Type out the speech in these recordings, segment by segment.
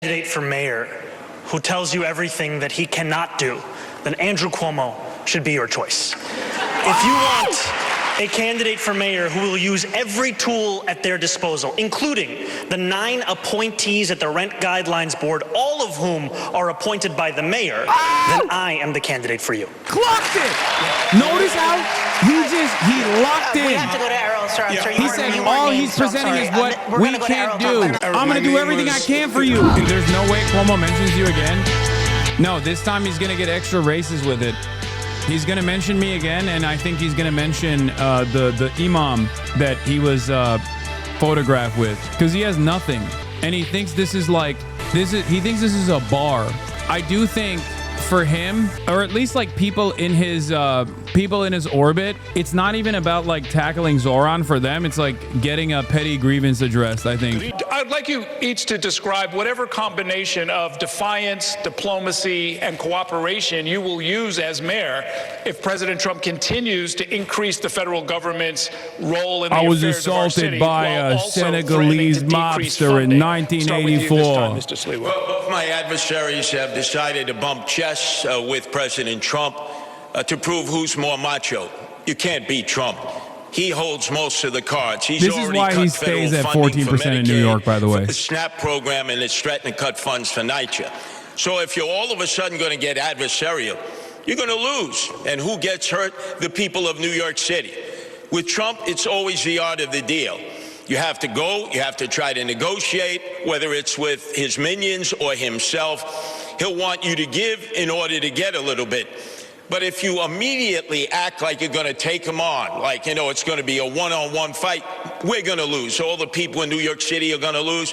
candidate for mayor who tells you everything that he cannot do, then Andrew Cuomo should be your choice. If you want a candidate for mayor who will use every tool at their disposal, including the 9 appointees at the Rent Guidelines Board, all of whom are appointed by the mayor, then I am the candidate for you. Clocked it! Notice how he locked in. We have to go to Errol, sir. I'm sure He said all he's presenting is what we can't do. I'm going to do everything I can for you. There's no way Cuomo mentions you again. No, this time he's going to get extra races with it. He's going to mention me again, and I think he's going to mention the imam that he was photographed with, because he has nothing, and he thinks this is like he thinks this is a bar. I do think for him, or at least like people in his orbit, it's not even about like tackling Zoran for them. It's like getting a petty grievance addressed, I think. I'd like you each to describe whatever combination of defiance, diplomacy, and cooperation you will use as mayor if President Trump continues to increase the federal government's role in the I was affairs of our city, assaulted by while a also Senegalese threatening to decrease mobster in funding. 1984. Start with you this time, Mr. Sliwa. Well, both my adversaries have decided to bump chess with President Trump to prove who's more macho. You can't beat Trump. He holds most of the cards. He's This is already why cut he stays at federal funding 14% for in New Medicaid, York, by the way. for the SNAP program, and it's threatening to cut funds for NYCHA. So if you're all of a sudden going to get adversarial, you're going to lose. And who gets hurt? The people of New York City. With Trump, it's always the art of the deal. You have to go, you have to try to negotiate, whether it's with his minions or himself. He'll want you to give in order to get a little bit. But if you immediately act like you're going to take him on, like, you know, it's going to be a one-on-one fight, we're going to lose. All the people in New York City are going to lose.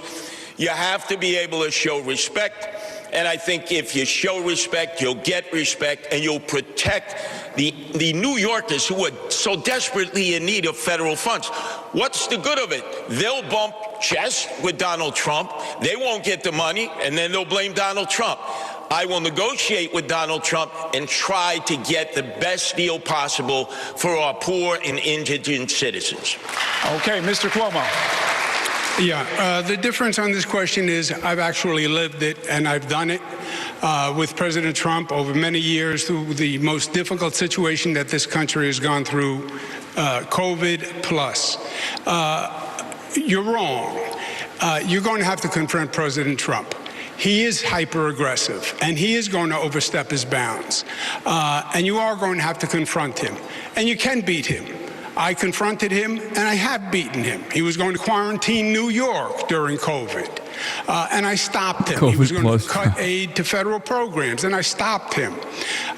You have to be able to show respect. And I think if you show respect, you'll get respect, and you'll protect the New Yorkers who are so desperately in need of federal funds. What's the good of it? They'll bump chess with Donald Trump. They won't get the money, and then they'll blame Donald Trump. I will negotiate with Donald Trump and try to get the best deal possible for our poor and indigent citizens. Okay, Mr. Cuomo. Yeah, the difference on this question is I've actually lived it, and I've done it with President Trump over many years through the most difficult situation that this country has gone through, COVID plus. You're wrong. You're going to have to confront President Trump. He is hyper-aggressive, and he is going to overstep his bounds. And you are going to have to confront him. And you can beat him. I confronted him, and I have beaten him. He was going to quarantine New York during COVID, and I stopped him. He was going to cut aid to federal programs, and I stopped him.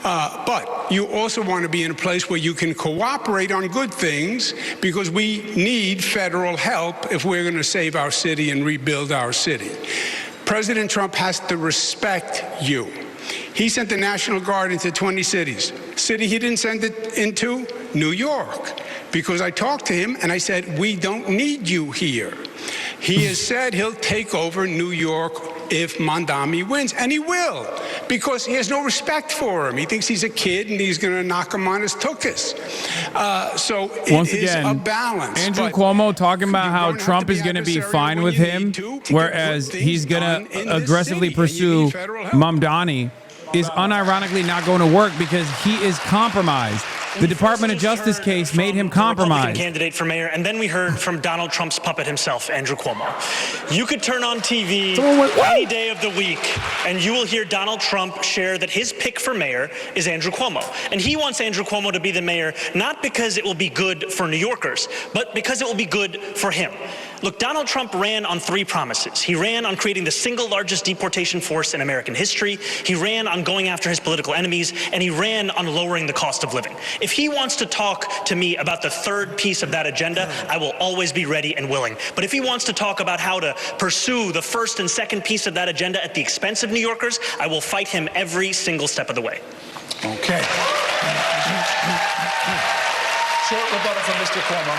But you also want to be in a place where you can cooperate on good things, because we need federal help if we're going to save our city and rebuild our city. President Trump has to respect you. He sent the National Guard into 20 cities. City he didn't send it into? New York. Because I talked to him and I said, we don't need you here. He has said he'll take over New York if Mondami wins, and he will, because he has no respect for him. He thinks he's a kid and he's going to knock him on his tuchus. So Once it is again, a balance. Andrew Cuomo talking about how Trump is going to be fine with him, whereas he's going to aggressively pursue Mamdani, is unironically not going to work because he is compromised. The Department of Justice case made him compromised. Candidate for mayor, and then we heard from Donald Trump's puppet himself, Andrew Cuomo. You could turn on TV any day of the week, and you will hear Donald Trump share that his pick for mayor is Andrew Cuomo. And he wants Andrew Cuomo to be the mayor, not because it will be good for New Yorkers, but because it will be good for him. Look, Donald Trump ran on 3 promises. He ran on creating the single largest deportation force in American history. He ran on going after his political enemies, and he ran on lowering the cost of living. If he wants to talk to me about the 3rd piece of that agenda, I will always be ready and willing. But if he wants to talk about how to pursue the 1st and 2nd piece of that agenda at the expense of New Yorkers, I will fight him every single step of the way. Okay. Short rebuttal from Mr. Cuomo.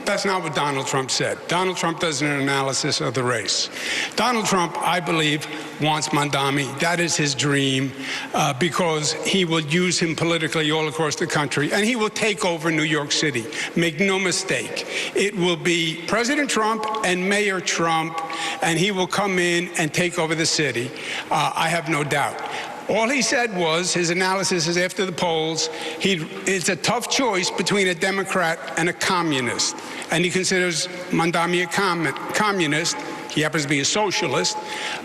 That's that's not what Donald Trump said. Donald Trump does an analysis of the race. Donald Trump, I believe, wants Mandami. That is his dream, because he will use him politically all across the country, and he will take over New York City. Make no mistake. It will be President Trump and Mayor Trump, and he will come in and take over the city. I have no doubt. All he said was, his analysis is after the polls, it's a tough choice between a Democrat and a communist. And he considers Mandami a communist. He happens to be a socialist.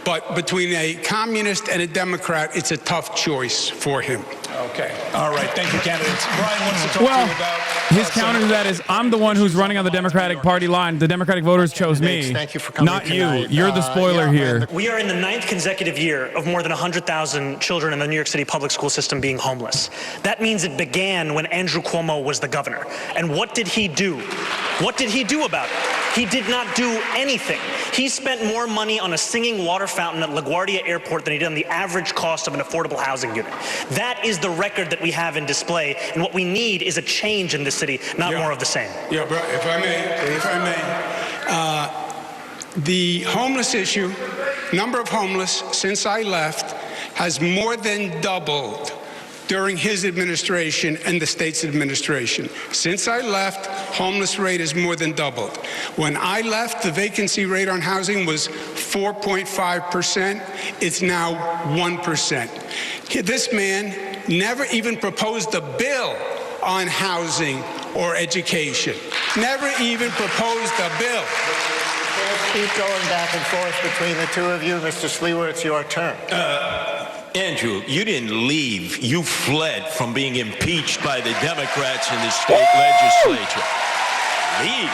But between a communist and a Democrat, it's a tough choice for him. Okay. All right. Thank you, candidates. Brian wants to talk to you about... His counter to that is, I'm the one who's running on the Democratic Party line. The Democratic voters chose me. Thank you for coming not tonight. you. You're the spoiler here. We are in the 9th consecutive year of more than 100,000 children in the New York City public school system being homeless. That means it began when Andrew Cuomo was the governor. And what did he do? What did he do about it? He did not do anything. He spent more money on a singing water fountain at LaGuardia Airport than he did on the average cost of an affordable housing unit. That is the record that we have in display, and what we need is a change in this city, not more of the same. Yeah, but if I may, the homeless issue, number of homeless since I left, has more than doubled during his administration and the state's administration. Since I left, homeless rate has more than doubled. When I left, the vacancy rate on housing was 4.5%. It's now 1%. This man never even proposed a bill on housing or education. Never even proposed a bill. Keep going back and forth between the two of you. Mr. Sliwa, it's your turn. Andrew, you didn't leave. You fled from being impeached by the Democrats in the state legislature. Leave.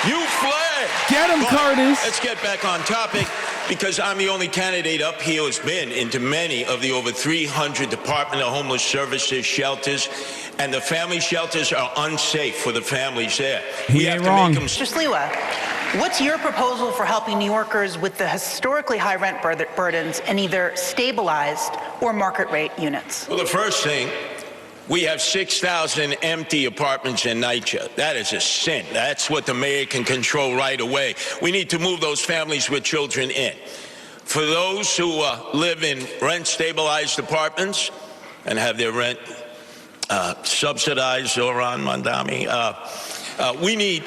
You fled. Get him, Curtis. Let's get back on topic, because I'm the only candidate up here who's been into many of the over 300 Department of Homeless Services shelters, and the family shelters are unsafe for the families there. He ain't wrong. Mr. Sliwa, what's your proposal for helping New Yorkers with the historically high rent burdens in either stabilized or market rate units? Well, the first thing, we have 6,000 empty apartments in NYCHA. That is a sin. That's what the mayor can control right away. We need to move those families with children in. For those who live in rent-stabilized apartments and have their rent subsidized, Zoran Mandami, we need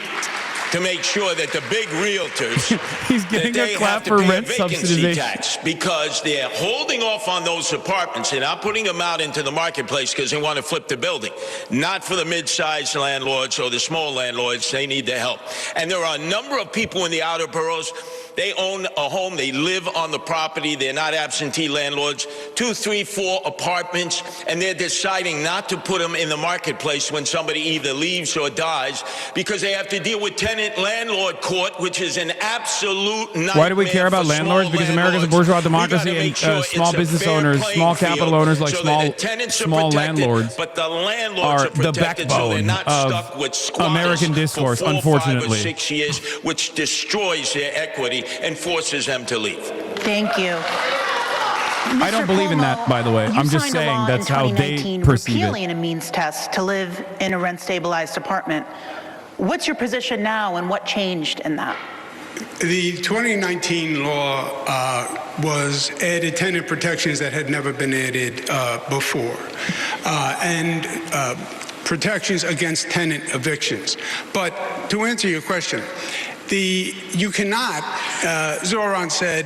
to make sure that the big realtors He's getting a clap for rent subsidization tax, because they're holding off on those apartments. They're not putting them out into the marketplace because they want to flip the building. Not for the mid-sized landlords or the small landlords. They need the help. And there are a number of people in the outer boroughs. They own a home. They live on the property. They're not absentee landlords. 2, 3, 4 apartments, and they're deciding not to put them in the marketplace when somebody either leaves or dies, because they have to deal with tenant-landlord court, which is an absolute nightmare. Why do we care about landlords? Because America's a bourgeois democracy, and small business owners, small capital owners like small landlords but the landlords are the backbone of American discourse, for 4, unfortunately. 5 or 6 years, which destroys their equity and forces them to leave. Thank you. I don't believe in that, by the way. I'm just saying that's how they perceive repealing it. a means test to live in a rent-stabilized apartment. What's your position now, and what changed in that? The 2019 law was added tenant protections that had never been added before, and protections against tenant evictions. But to answer your question, you cannot, Zoran said,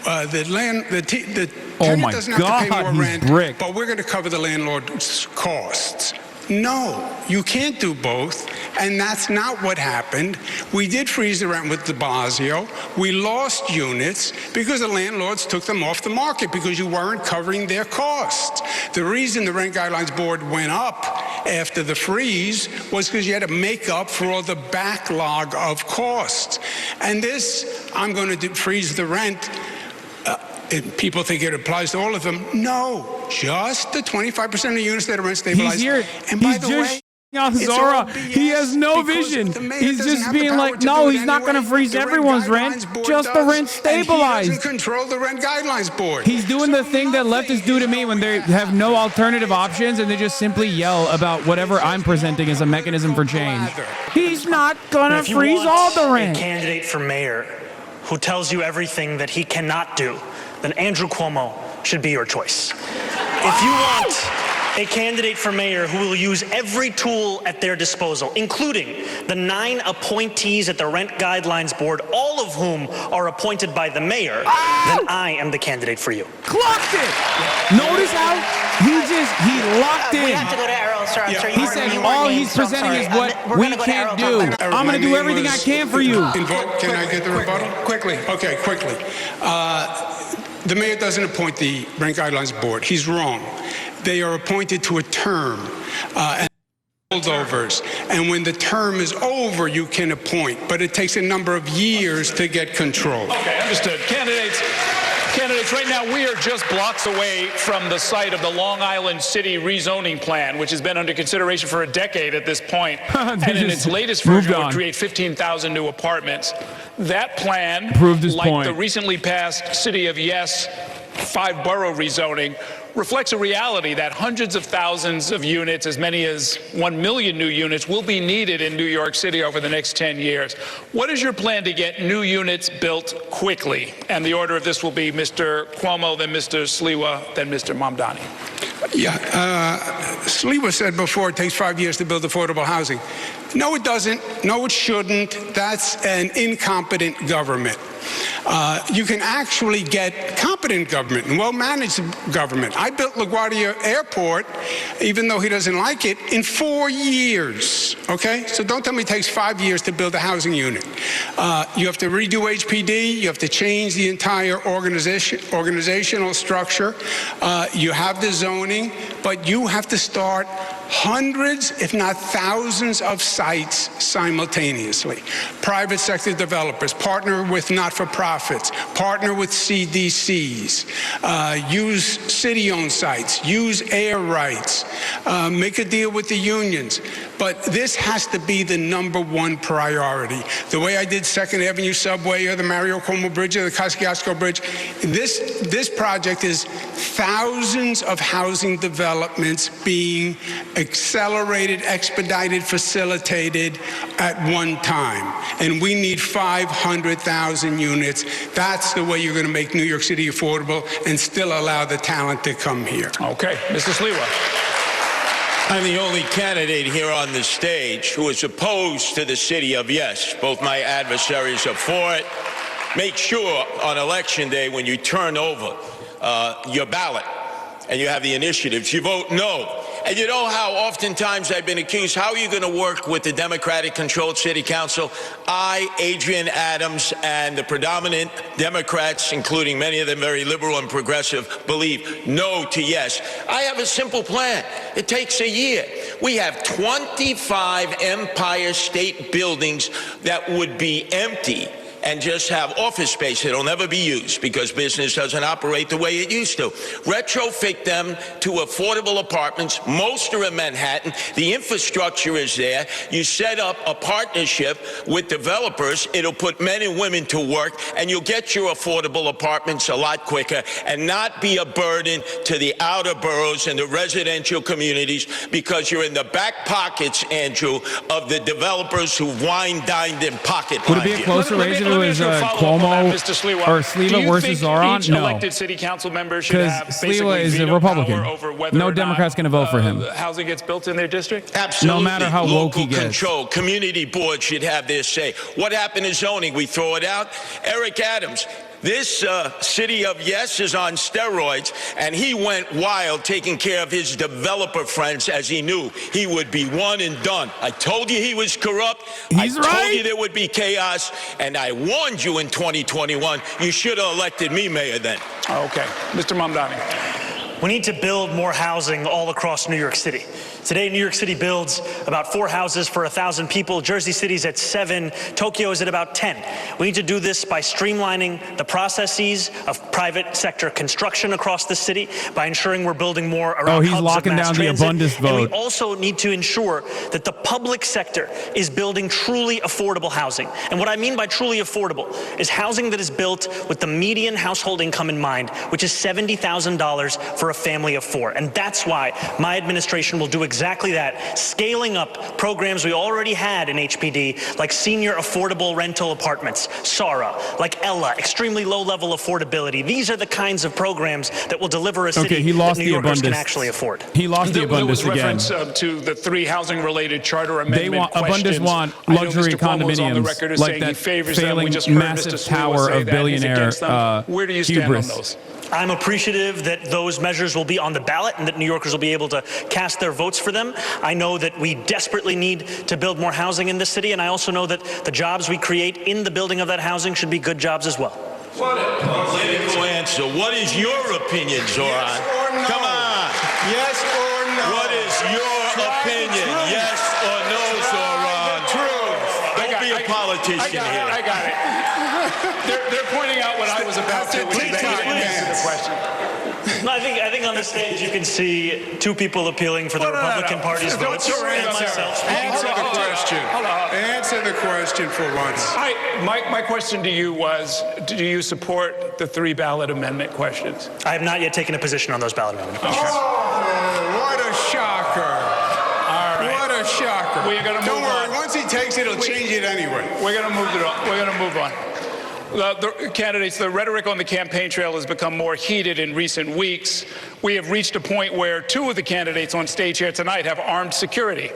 the tenant doesn't have to pay more rent, but we're going to cover the landlord's costs. No, you can't do both, and that's not what happened. We did freeze the rent with de Blasio. We lost units because the landlords took them off the market because you weren't covering their costs. The reason the Rent Guidelines Board went up after the freeze was because you had to make up for all the backlog of costs. And this, I'm going to freeze the rent. People think it applies to all of them. No, just the 25% of units that are rent stabilized. He's here. And by the way, Zora. He has no vision. He's just being like, no, he's not going to freeze everyone's rent, just the rent stabilized. He doesn't control the Rent Guidelines Board. He's doing the thing that leftists do to me when they have no alternative options and they just simply yell about whatever I'm presenting as a mechanism for change. He's not going to freeze all the rent. A candidate for mayor who tells you everything that he cannot do, then Andrew Cuomo should be your choice. If you want a candidate for mayor who will use every tool at their disposal, including the 9 appointees at the Rent Guidelines Board, all of whom are appointed by the mayor, then I am the candidate for you. Clocked it! Notice how he locked in. We have to go to Errol, sir. I'm sorry. He said all he's presenting is what we can't do. I'm going to do everything I can for you. Can I get the rebuttal? Quickly. Okay, quickly. The mayor doesn't appoint the Rent Guidelines Board. He's wrong. They are appointed to a term and holdovers. And when the term is over, you can appoint. But it takes a number of years to get control. Okay, understood. Candidates, right now we are just blocks away from the site of the Long Island City rezoning plan, which has been under consideration for a decade at this point. And in its latest version, would create 15,000 new apartments. That plan, like the recently passed City of Yes 5-borough rezoning, reflects a reality that hundreds of thousands of units, as many as 1 million new units, will be needed in New York City over the next 10 years. What is your plan to get new units built quickly? And the order of this will be Mr. Cuomo, then Mr. Sliwa, then Mr. Mamdani. Yeah, Sliwa said before it takes 5 years to build affordable housing. No, it doesn't. No, it shouldn't. That's an incompetent government. You can actually get competent government and well-managed government. I built LaGuardia Airport, even though he doesn't like it, in 4 years, okay? So don't tell me it takes 5 years to build a housing unit. You have to redo HPD. You have to change the entire organizational structure. You have the zoning, but you have to start hundreds, if not thousands, of sites simultaneously. Private sector developers, partner with not-for-profits, partner with CDCs, use city-owned sites, use air rights, make a deal with the unions. But this has to be the #1 priority. The way I did 2nd Avenue Subway or the Mario Cuomo Bridge or the Kosciuszko Bridge, this project is thousands of housing developments being accelerated, expedited, facilitated at one time. And we need 500,000 units. That's the way you're going to make New York City affordable and still allow the talent to come here. Okay, Mr. Sliwa. I'm the only candidate here on the stage who is opposed to the City of Yes. Both my adversaries are for it. Make sure on Election Day when you turn over your ballot and you have the initiatives, you vote no. And you know how oftentimes I've been accused, how are you going to work with the Democratic-controlled city council? I, Adrian Adams, and the predominant Democrats, including many of them very liberal and progressive, believe no to yes. I have a simple plan. It takes a year. We have 25 Empire State buildings that would be empty and just have office space. It'll never be used because business doesn't operate the way it used to. Retrofit them to affordable apartments. Most are in Manhattan. The infrastructure is there. You set up a partnership with developers. It'll put men and women to work, and you'll get your affordable apartments a lot quicker and not be a burden to the outer boroughs and the residential communities because you're in the back pockets, Andrew, of the developers who wine-dined and pocket. Would it be a closer race if it was Cuomo or Sliwa versus Zoran? No, elected city council members should have Sliwa is a Republican. No Democrat's going to vote for him. Housing gets built in their district? Absolutely. No matter how woke he gets. Control. Community boards should have their say. What happened to zoning? We throw it out. Eric Adams. This City of Yes is on steroids, and he went wild taking care of his developer friends as he knew he would be one and done. I told you he was corrupt. I told you there would be chaos, and I warned you in 2021. You should have elected me mayor then. Okay. Mr. Mamdani. We need to build more housing all across New York City. Today, New York City builds about 4 houses for 1,000 people. Jersey City's at 7. Tokyo is at about 10. We need to do this by streamlining the processes of private sector construction across the city, by ensuring we're building more around he's hubs locking of mass down the transit. abundance vote. And we also need to ensure that the public sector is building truly affordable housing. And what I mean by truly affordable is housing that is built with the median household income in mind, which is $70,000 for a family of 4. And that's why my administration will do exactly that, scaling up programs we already had in HPD, like senior affordable rental apartments, SARA, like Ella, extremely low-level affordability. These are the kinds of programs that will deliver a city that New Yorkers can actually afford. He lost the abundance again. again. Reference to the 3 housing-related charter amendment They want questions. abundance want luxury condominiums, like that failing massive tower of billionaire Where do you stand hubris on those? I'm appreciative that those measures will be on the ballot and that New Yorkers will be able to cast their votes for them. I know that we desperately need to build more housing in this city, and I also know that the jobs we create in the building of that housing should be good jobs as well. What a political answer. What is your opinion, Zoran? Yes or no? Come on. Yes or no? What is your opinion? Yes or no, Zoran? Don't be a politician here. I got it. They're pointing out what I was about to, which is that you didn't answer the question. No, I think on the stage you can see 2 people appealing for the Republican Party's votes. And myself. Answer the question. Answer the question for once. My question to you was, do you support the 3 ballot amendment questions? I have not yet taken a position on those ballot amendment questions. Oh, what a shocker. All right. What a shocker. We're gonna Don't move worry, on. once he takes it, he'll change it anyway. We're going to move it on. We're going to move on. The candidates, the rhetoric on the campaign trail has become more heated in recent weeks. We have reached a point where 2 of the candidates on stage here tonight have armed security.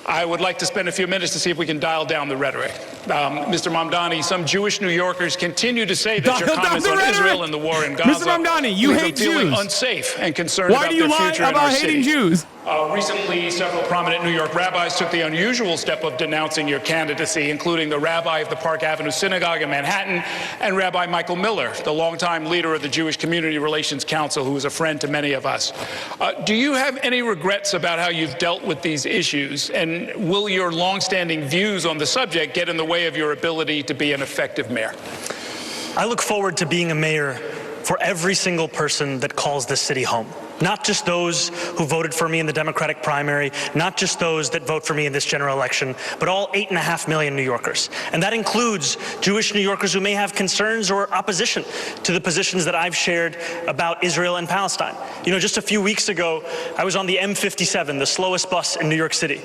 I would like to spend a few minutes to see if we can dial down the rhetoric. Mr. Mamdani, some Jewish New Yorkers continue to say that your comments on Israel and the war in Gaza Mr. Mamdani, you hate feeling Jews. unsafe and concerned Why about do you their lie future in our about city. hating Jews? Recently, several prominent New York rabbis took the unusual step of denouncing your candidacy, including the rabbi of the Park Avenue Synagogue in Manhattan and Rabbi Michael Miller, the longtime leader of the Jewish Community Relations Council, who is a friend to many of us. Do you have any regrets about how you've dealt with these issues? And will your longstanding views on the subject get in the way of your ability to be an effective mayor? I look forward to being a mayor for every single person that calls this city home. Not just those who voted for me in the Democratic primary, not just those that vote for me in this general election, but all 8.5 million New Yorkers. And that includes Jewish New Yorkers who may have concerns or opposition to the positions that I've shared about Israel and Palestine. You know, just a few weeks ago, I was on the M57, the slowest bus in New York City.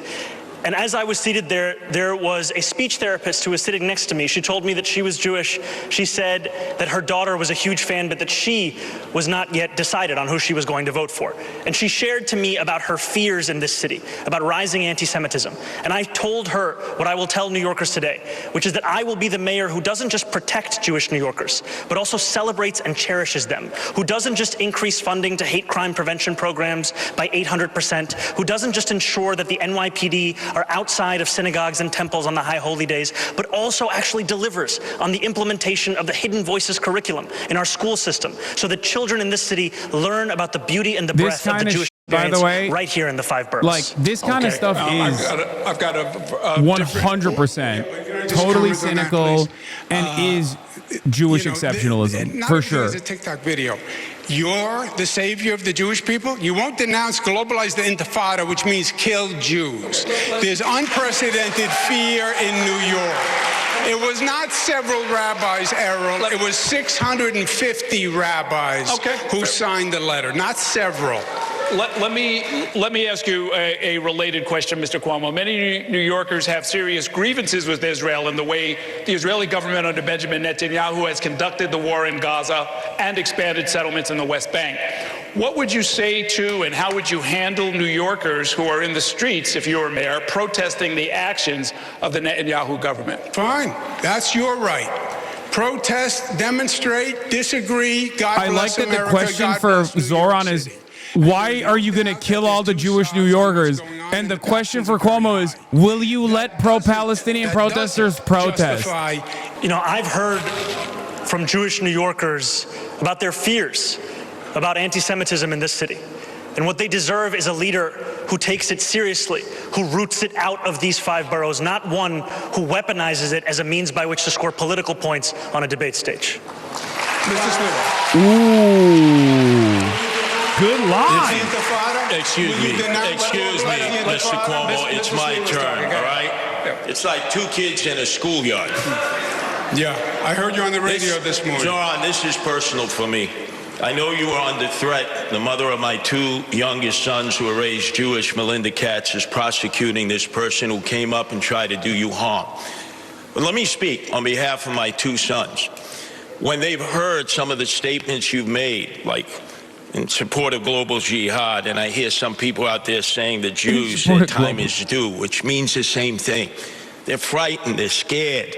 And as I was seated there, there was a speech therapist who was sitting next to me. She told me that she was Jewish. She said that her daughter was a huge fan, but that she was not yet decided on who she was going to vote for. And she shared to me about her fears in this city, about rising anti-Semitism. And I told her what I will tell New Yorkers today, which is that I will be the mayor who doesn't just protect Jewish New Yorkers, but also celebrates and cherishes them, who doesn't just increase funding to hate crime prevention programs by 800%, who doesn't just ensure that the NYPD are outside of synagogues and temples on the high holy days, but also actually delivers on the implementation of the Hidden Voices curriculum in our school system so that children in this city learn about the beauty and the breadth of the Jewish experience right here in the 5 boroughs. Like, this kind of stuff is 100% totally cynical and is Jewish exceptionalism, for sure. There's a TikTok video. You're the savior of the Jewish people? You won't denounce globalize the intifada, which means kill Jews. There's unprecedented fear in New York. It was not several rabbis, Errol. It was 650 rabbis who signed the letter, not several. Let me ask you a related question, Mr. Cuomo. Many New Yorkers have serious grievances with Israel and the way the Israeli government under Benjamin Netanyahu has conducted the war in Gaza and expanded settlements in the West Bank. What would you say to and how would you handle New Yorkers who are in the streets, if you were mayor, protesting the actions of the Netanyahu government? Fine. That's your right. Protest, demonstrate, disagree. God bless America. I like that the question for Zoran is, why are you going to kill all the Jewish New Yorkers? And the question for Cuomo is, will you let pro-Palestinian protesters protest? You know, I've heard from Jewish New Yorkers about their fears about anti-Semitism in this city. And what they deserve is a leader who takes it seriously, who roots it out of these 5 boroughs, not one who weaponizes it as a means by which to score political points on a debate stage. Mr. Ooh. Good line. Excuse me, Mr. Cuomo, it's my turn, all right? It's like 2 kids in a schoolyard. Yeah, I heard you on the radio this morning. John, this is personal for me. I know you are under threat. The mother of my 2 youngest sons who are raised Jewish, Melinda Katz, is prosecuting this person who came up and tried to do you harm. But let me speak on behalf of my 2 sons. When they've heard some of the statements you've made, like in support of global jihad, and I hear some people out there saying the Jews, their time is due, which means the same thing. They're frightened, they're scared.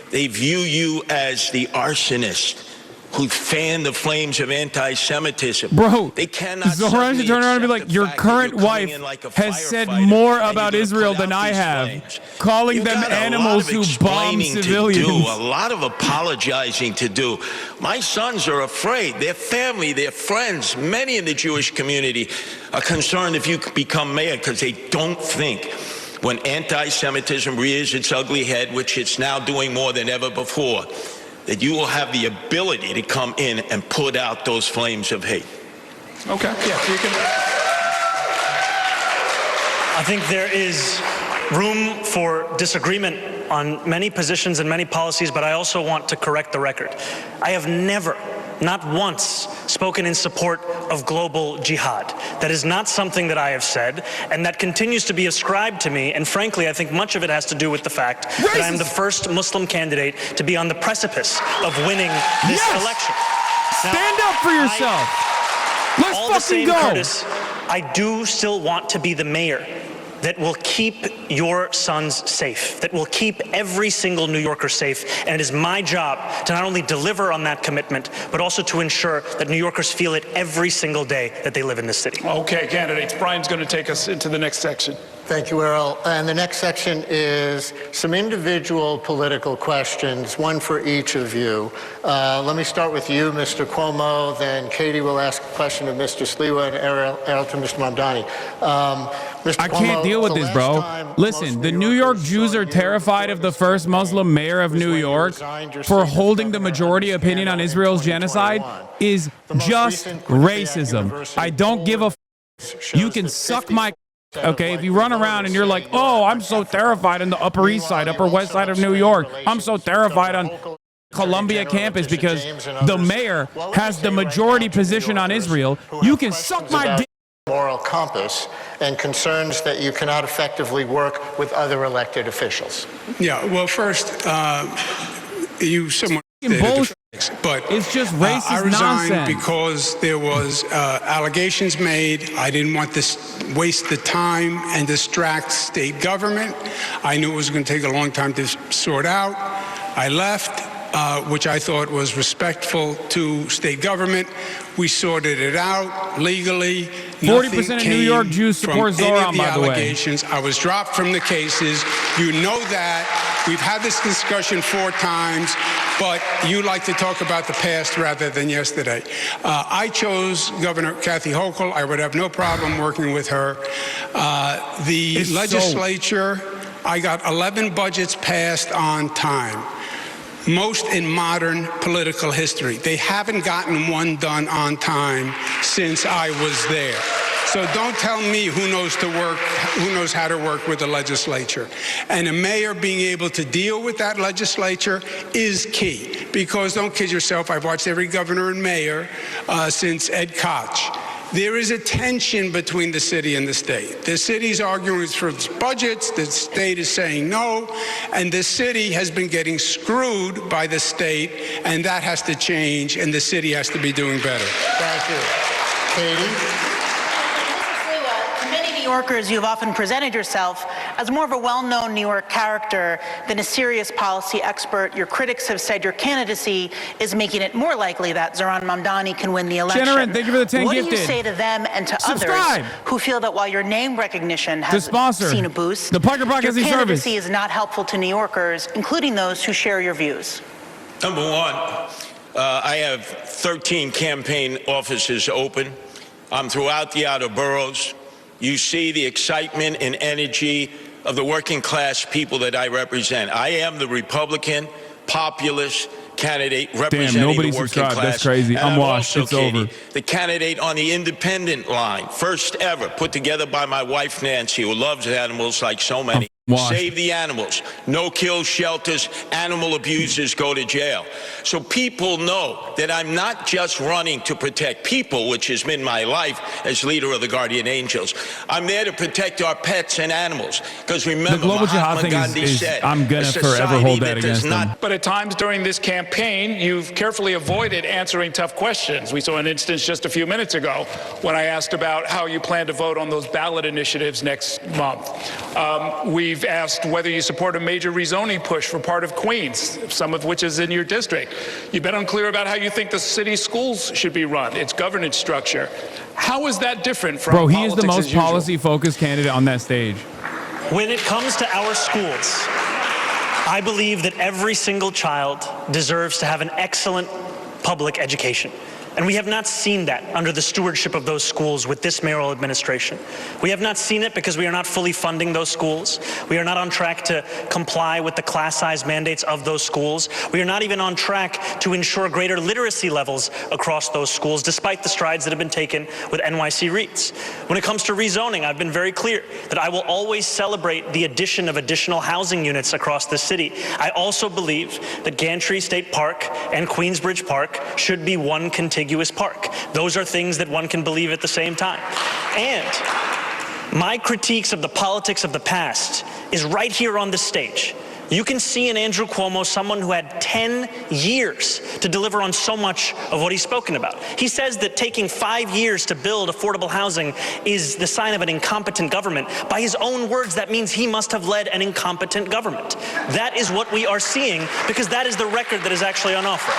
They view you as the arsonist who fanned the flames of anti-Semitism. Bro, they cannot Zoran should turn around and be like, your current wife has said more about Israel than I have, calling them animals who bomb civilians. A lot of apologizing to do. My sons are afraid. Their family, their friends, many in the Jewish community are concerned if you become mayor because they don't think when anti-Semitism rears its ugly head, which it's now doing more than ever before, that you will have the ability to come in and put out those flames of hate. Okay, yeah, you can. I think there is room for disagreement on many positions and many policies, but I also want to correct the record. I have never, not once, spoken in support of global jihad. That is not something that I have said, and that continues to be ascribed to me, and frankly, I think much of it has to do with the fact that I am the first Muslim candidate to be on the precipice of winning this election. Now, stand up for yourself. Let's all fucking the same, go. Curtis, I do still want to be the mayor that will keep your sons safe, that will keep every single New Yorker safe. And it is my job to not only deliver on that commitment, but also to ensure that New Yorkers feel it every single day that they live in this city. Okay, candidates, Brian's going to take us into the next section. Thank you, Errol. And the next section is some individual political questions, one for each of you. Let me start with you, Mr. Cuomo, then Katie will ask a question of Mr. Sliwa and Errol to Mr. Mamdani. Mr. I can't deal with this, bro. Listen, the New York Jews are terrified of the first Muslim mayor of New York for holding the majority opinion on Israel's genocide is just racism. I don't give a f. You can suck my. Okay, if you run around and you're like, oh, I'm so terrified on the Upper East Side, Upper West Side of New York. I'm so terrified on Columbia campus because the mayor has the majority position on Israel. You can suck my dick. Moral compass and concerns that you cannot effectively work with other elected officials. Yeah, well, first, you somewhat Bullshit. but It's just racist I resigned nonsense. because there was allegations made. I didn't want to waste the time and distract state government. I knew it was going to take a long time to sort out. I left, which I thought was respectful to state government. We sorted it out legally. 40% of New York Jews support Zoran, by the way. Allegations. I was dropped from the cases. You know that. We've had this discussion 4 times, but you like to talk about the past rather than yesterday. I chose Governor Kathy Hochul. I would have no problem working with her. The legislature, I got 11 budgets passed on time. Most in modern political history. They haven't gotten one done on time since I was there. So don't tell me who knows how to work with the legislature. And a mayor being able to deal with that legislature is key. Because don't kid yourself, I've watched every governor and mayor since Ed Koch. There is a tension between the city and the state. The city's arguing for its budgets, the state is saying no, and the city has been getting screwed by the state, and that has to change, and the city has to be doing better. Thank you. Katie? To many New Yorkers, you've often presented yourself as more of a well-known New York character than a serious policy expert. Your critics have said your candidacy is making it more likely that Zoran Mamdani can win the election. Sharon, thank you for the 10 what gifted. do you say to them and to Subscribe. others who feel that while your name recognition has seen a boost, the Parker your Broadcasting candidacy Service is not helpful to New Yorkers, including those who share your views? Number one, I have 13 campaign offices open. I'm throughout the outer boroughs. You see the excitement and energy of the working class people that I represent. I am the Republican populist candidate representing nobody the working subscribed. class. That's crazy. And I'm washed. also, It's Katie, over. the candidate on the independent line, first ever, put together by my wife Nancy, who loves animals like so many. Washed. Save the animals. No kill shelters. Animal abusers go to jail. So people know that I'm not just running to protect people, which has been my life as leader of the Guardian Angels. I'm there to protect our pets and animals. Because remember, The global jihad Mahatma thing Gandhi is said, I'm going "A to forever society hold that does against not them. But at times during this campaign, you've carefully avoided answering tough questions. We saw an instance just a few minutes ago when I asked about how you plan to vote on those ballot initiatives next month. We've asked whether you support a major rezoning push for part of Queens, some of which is in your district. You've been unclear about how you think the city schools should be run, its governance structure. How is that different from Bro, he politics is the most as usual? policy-focused candidate on that stage. When it comes to our schools, I believe that every single child deserves to have an excellent public education. And we have not seen that under the stewardship of those schools with this mayoral administration. We have not seen it because we are not fully funding those schools. We are not on track to comply with the class size mandates of those schools. We are not even on track to ensure greater literacy levels across those schools, despite the strides that have been taken with NYC REITs. When it comes to rezoning, I've been very clear that I will always celebrate the addition of additional housing units across the city. I also believe that Gantry State Park and Queensbridge Park should be one contiguous park. Those are things that one can believe at the same time. And my critiques of the politics of the past is right here on the stage. You can see in Andrew Cuomo someone who had 10 years to deliver on so much of what he's spoken about. He says that taking 5 years to build affordable housing is the sign of an incompetent government. By his own words, that means he must have led an incompetent government. That is what we are seeing, because that is the record that is actually on offer.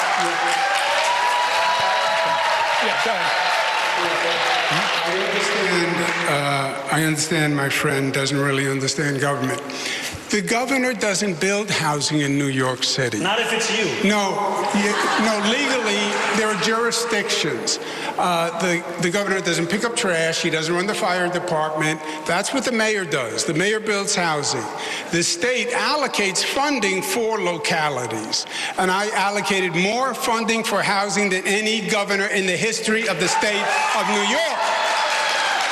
Yeah, go ahead. I understand my friend doesn't really understand government. The governor doesn't build housing in New York City. Not if it's you. No, legally, there are jurisdictions. The governor doesn't pick up trash. He doesn't run the fire department. That's what the mayor does. The mayor builds housing. The state allocates funding for localities. And I allocated more funding for housing than any governor in the history of the state of New York.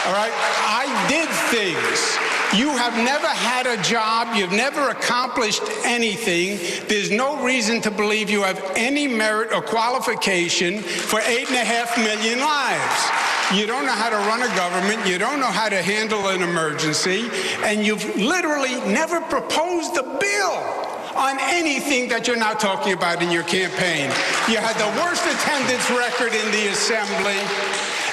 All right? I did things. You have never had a job. You've never accomplished anything. There's no reason to believe you have any merit or qualification for 8.5 million lives. You don't know how to run a government. You don't know how to handle an emergency. And you've literally never proposed a bill on anything that you're now talking about in your campaign. You had the worst attendance record in the assembly.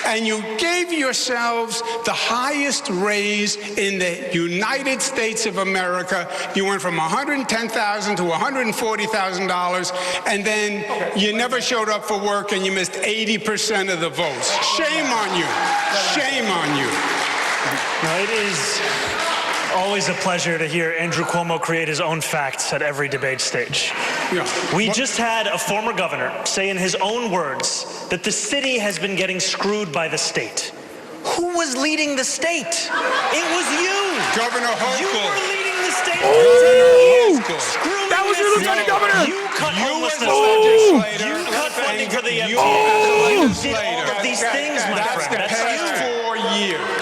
And you gave yourselves the highest raise in the United States of America. You went from $110,000 to $140,000, and then you never showed up for work, and you missed 80% of the votes. Shame on you. Shame on you. No, it is always a pleasure to hear Andrew Cuomo create his own facts at every debate stage. Yeah. We just had a former governor say in his own words that the city has been getting screwed by the state. Who was leading the state? It was you. Governor Hochul. You were leading the state Ooh. for 10 years. Screwing That was your lieutenant governor. You cut homelessness. legislator. You cut funding for the You MTA. You as a did all of these things, my That's friend. the That's past you. 4 years.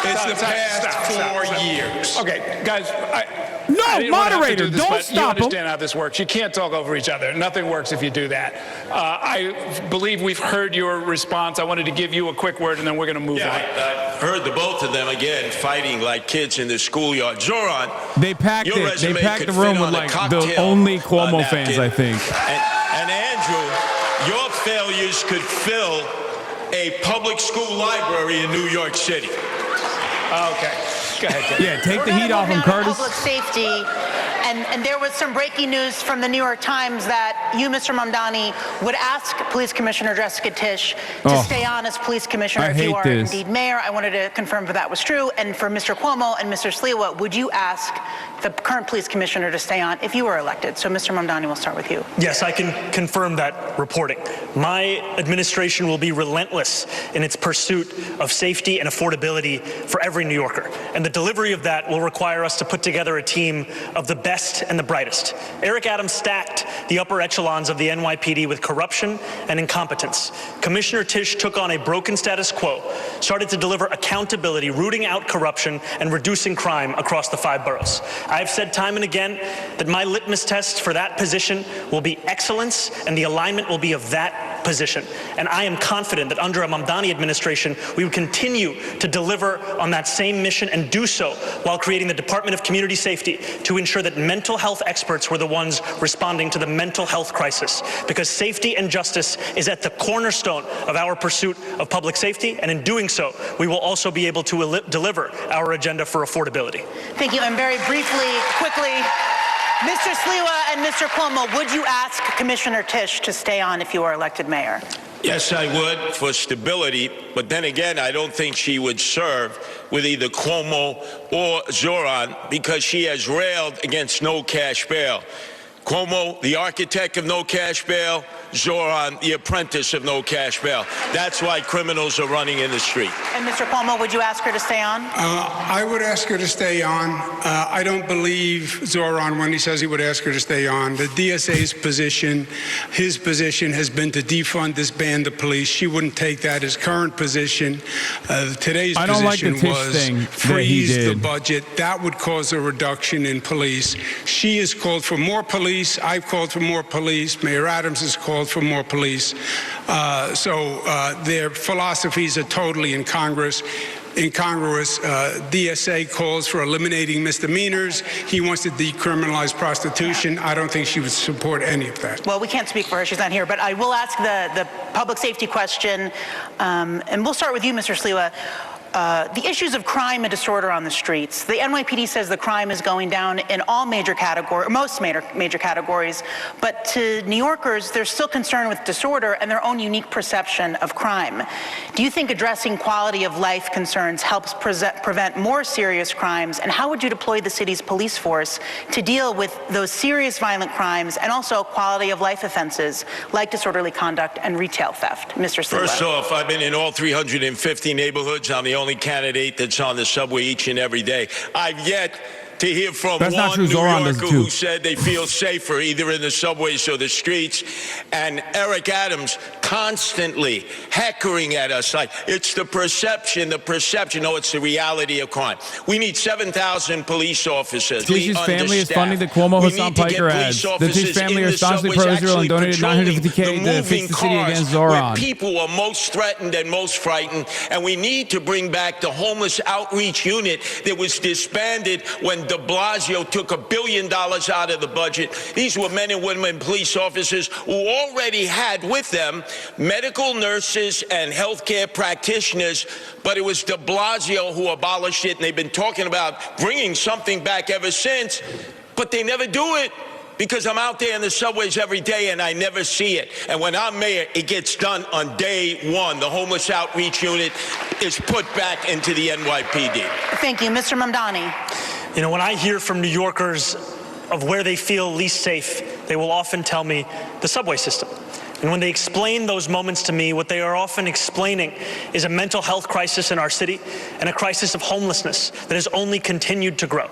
It's the past 4 years. Okay, guys, I didn't wanna have to moderator, do this, don't but stop you him. understand how this works. You can't talk over each other. Nothing works if you do that. I believe we've heard your response. I wanted to give you a quick word, and then we're going to move on. I heard the both of them again fighting like kids in the schoolyard. Zoran, They packed your it. They resume packed could the room fit with on a like the cocktail, only Cuomo napkin. fans, I think. And Andrew, your failures could fill a public school library in New York City. Okay, go ahead, Ken. Yeah, take We're the gonna heat off move him, now to Curtis. Public safety, And there was some breaking news from the New York Times that you, Mr. Mamdani, would ask Police Commissioner Jessica Tisch to stay on as police commissioner if you are indeed mayor. I wanted to confirm if that was true. And for Mr. Cuomo and Mr. Sliwa, would you ask the current police commissioner to stay on if you were elected? So, Mr. Mamdani, we'll start with you. Yes, I can confirm that reporting. My administration will be relentless in its pursuit of safety and affordability for every New Yorker. And the delivery of that will require us to put together a team of the best and the brightest. Eric Adams stacked the upper echelons of the NYPD with corruption and incompetence. Commissioner Tisch took on a broken status quo, started to deliver accountability, rooting out corruption and reducing crime across the 5 boroughs. I've said time and again that my litmus test for that position will be excellence, and the alignment will be of that position. And I am confident that under a Mamdani administration, we would continue to deliver on that same mission and do so while creating the Department of Community Safety to ensure that mental health experts were the ones responding to the mental health crisis. Because safety and justice is at the cornerstone of our pursuit of public safety, and in doing so, we will also be able to deliver our agenda for affordability. Thank you. And very briefly, quickly, Mr. Sliwa and Mr. Cuomo, would you ask Commissioner Tisch to stay on if you are elected mayor? Yes, I would, for stability, but then again, I don't think she would serve with either Cuomo or Zoran because she has railed against no cash bail. Cuomo, the architect of no cash bail, Zoran, the apprentice of no cash bail. That's why criminals are running in the street. And Mr. Cuomo, would you ask her to stay on? I would ask her to stay on. I don't believe Zoran when he says he would ask her to stay on. The DSA's position, his position has been to defund, disband the police. She wouldn't take that as current position. Today's position was freeze the budget. That would cause a reduction in police. She has called for more police. I've called for more police. Mayor Adams has called for more police. So their philosophies are totally incongruous. DSA calls for eliminating misdemeanors. He wants to decriminalize prostitution. I don't think she would support any of that. Well, we can't speak for her. She's not here. But I will ask the public safety question. And we'll start with you, Mr. Sliwa. The issues of crime and disorder on the streets. The NYPD says the crime is going down in all major categories, most major categories, but to New Yorkers, they're still concerned with disorder and their own unique perception of crime. Do you think addressing quality of life concerns helps prevent more serious crimes, and how would you deploy the city's police force to deal with those serious violent crimes and also quality of life offenses like disorderly conduct and retail theft? Mr. Sliwa. First off, I've been in all 350 neighborhoods. I'm the only candidate that's on the subway each and every day. I've yet to hear from one New Yorker who said they feel safer either in the subways or the streets. And Eric Adams constantly heckling at us like it's the perception. No, it's the reality of crime. We need 7,000 police officers. Tish's family is funding the Cuomo Hassan Piker ads. The Tish family are staunchly pro-Israel and donated $950K to fix the city against Zoran. People are most threatened and most frightened, and we need to bring back the homeless outreach unit that was disbanded when de Blasio took $1 billion out of the budget. These were men and women police officers who already had with them medical nurses and healthcare practitioners, but it was de Blasio who abolished it, and they've been talking about bringing something back ever since, but they never do it. Because I'm out there in the subways every day and I never see it. And when I'm mayor, it gets done on day one. The homeless outreach unit is put back into the NYPD. Thank you. Mr. Mamdani. You know, when I hear from New Yorkers of where they feel least safe, they will often tell me the subway system. And when they explain those moments to me, what they are often explaining is a mental health crisis in our city and a crisis of homelessness that has only continued to grow.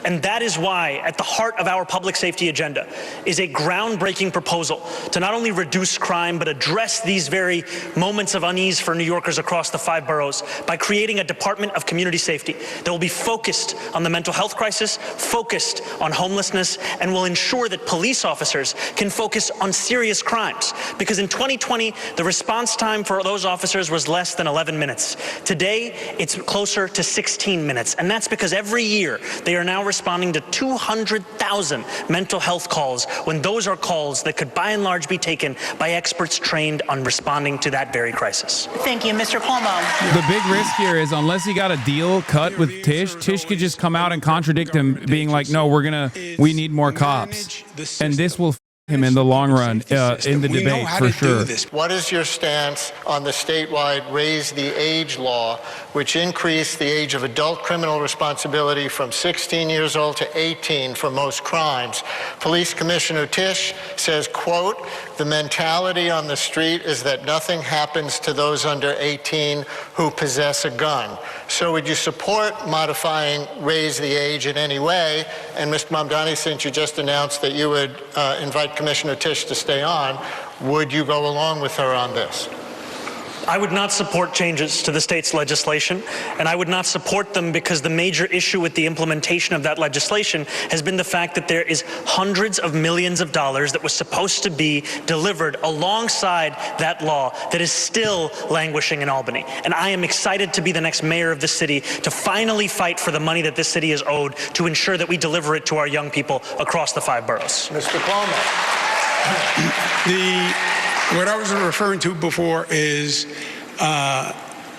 And that is why, at the heart of our public safety agenda, is a groundbreaking proposal to not only reduce crime, but address these very moments of unease for New Yorkers across the 5 boroughs by creating a Department of Community Safety that will be focused on the mental health crisis, focused on homelessness, and will ensure that police officers can focus on serious crimes. Because in 2020, the response time for those officers was less than 11 minutes. Today, it's closer to 16 minutes. And that's because every year, they are now responding to 200,000 mental health calls when those are calls that could by and large be taken by experts trained on responding to that very crisis. Thank you, Mr. Cuomo. The big risk here is unless he got a deal cut with Tish could just come out and contradict him, being like, no, we need more cops. And this will him in the long run in the debate for sure. What is your stance on the statewide Raise the Age law, which increased the age of adult criminal responsibility from 16 years old to 18 for most crimes? Police Commissioner Tish says, quote, the mentality on the street is that nothing happens to those under 18 who possess a gun. So would you support modifying Raise the Age in any way? And Mr. Mamdani, since you just announced that you would invite Commissioner Tish to stay on, would you go along with her on this? I would not support changes to the state's legislation, and I would not support them because the major issue with the implementation of that legislation has been the fact that there is hundreds of millions of dollars that was supposed to be delivered alongside that law that is still languishing in Albany. And I am excited to be the next mayor of the city to finally fight for the money that this city is owed to ensure that we deliver it to our young people across the 5 boroughs. Mr. Cuomo. What I was referring to before is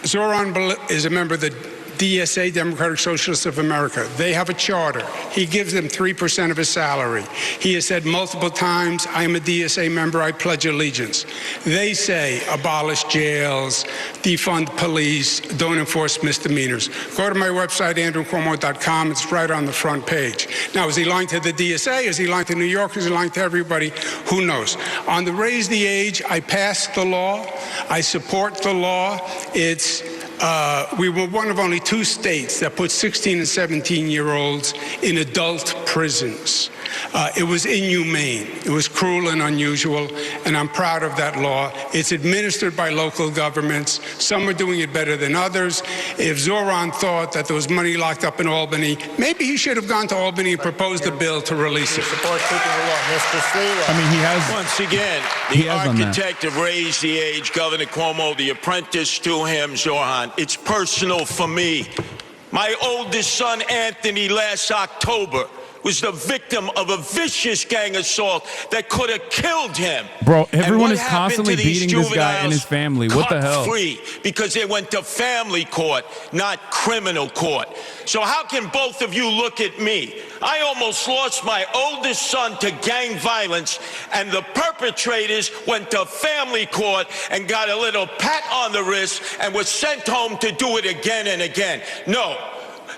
Zoran is a member of the DSA, Democratic Socialists of America. They have a charter. He gives them 3% of his salary. He has said multiple times, I am a DSA member, I pledge allegiance. They say abolish jails, defund police, don't enforce misdemeanors. Go to my website, andrewcuomo.com. It's right on the front page. Now, is he lying to the DSA? Is he lying to New York? Is he lying to everybody? Who knows? On the Raise the Age, I passed the law. I support the law. We were one of only 2 states that put 16 and 17-year-olds in adult prisons. It was inhumane. It was cruel and unusual, and I'm proud of that law. It's administered by local governments. Some are doing it better than others. If Zoran thought that there was money locked up in Albany, maybe he should have gone to Albany and proposed a bill to release it. I mean, he has. Once again, the architect of Raise the Age, Governor Cuomo, the apprentice to him, Zoran. It's personal for me. My oldest son, Anthony, last October was the victim of a vicious gang assault that could have killed him. Bro, everyone is constantly beating this guy and his family. What the hell? Free because they went to family court, not criminal court. So how can both of you look at me? I almost lost my oldest son to gang violence, and the perpetrators went to family court and got a little pat on the wrist and was sent home to do it again and again. No.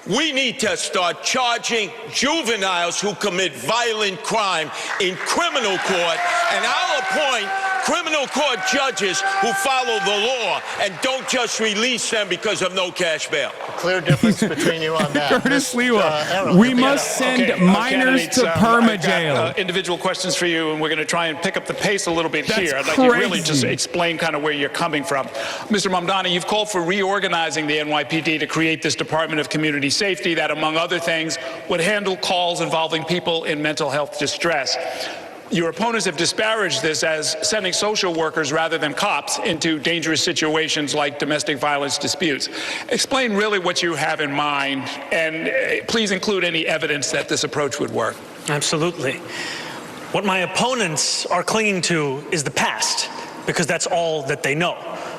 We need to start charging juveniles who commit violent crime in criminal court, and I'll appoint criminal court judges who follow the law and don't just release them because of no cash bail. Clear difference between you on that. Curtis Lewa, we must send minors to perma jail. Individual questions for you, and we're going to try and pick up the pace a little bit here. I'd like crazy. you to really just explain kind of where you're coming from. Mr. Mamdani, you've called for reorganizing the NYPD to create this Department of Community Safety that, among other things, would handle calls involving people in mental health distress. Your opponents have disparaged this as sending social workers rather than cops into dangerous situations like domestic violence disputes. Explain really what you have in mind, and please include any evidence that this approach would work. Absolutely. What my opponents are clinging to is the past, because that's all that they know.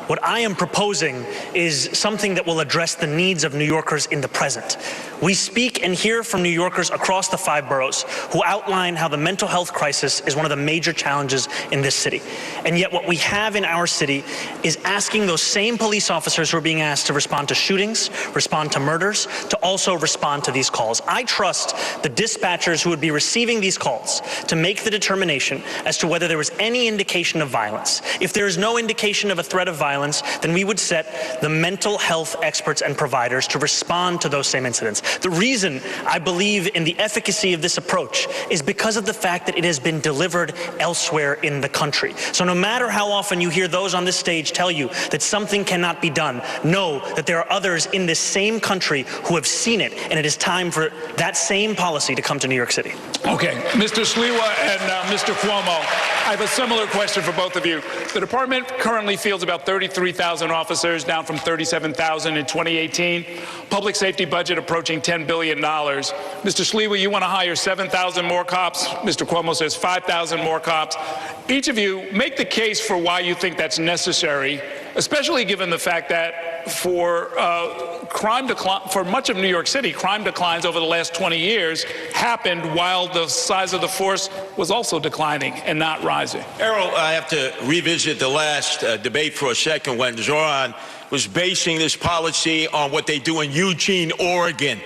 What I am proposing is something that will address the needs of New Yorkers in the present. We speak and hear from New Yorkers across the 5 boroughs who outline how the mental health crisis is one of the major challenges in this city. And yet what we have in our city is asking those same police officers who are being asked to respond to shootings, respond to murders, to also respond to these calls. I trust the dispatchers who would be receiving these calls to make the determination as to whether there was any indication of violence. If there is no indication of a threat of violence, then we would set the mental health experts and providers to respond to those same incidents. The reason I believe in the efficacy of this approach is because of the fact that it has been delivered elsewhere in the country. So no matter how often you hear those on this stage tell you that something cannot be done, know that there are others in this same country who have seen it, and it is time for that same policy to come to New York City. Okay, Mr. Sliwa and Mr. Cuomo, I have a similar question for both of you. The department currently fields about 33,000 officers, down from 37,000 in 2018. Public safety budget approaching $10 billion. Mr. Sliwa, you want to hire 7,000 more cops. Mr. Cuomo says 5,000 more cops. Each of you, make the case for why you think that's necessary, especially given the fact that for much of New York City, crime declines over the last 20 years happened while the size of the force was also declining and not rising. Errol, I have to revisit the last debate for a second when Zoran was basing this policy on what they do in Eugene, Oregon.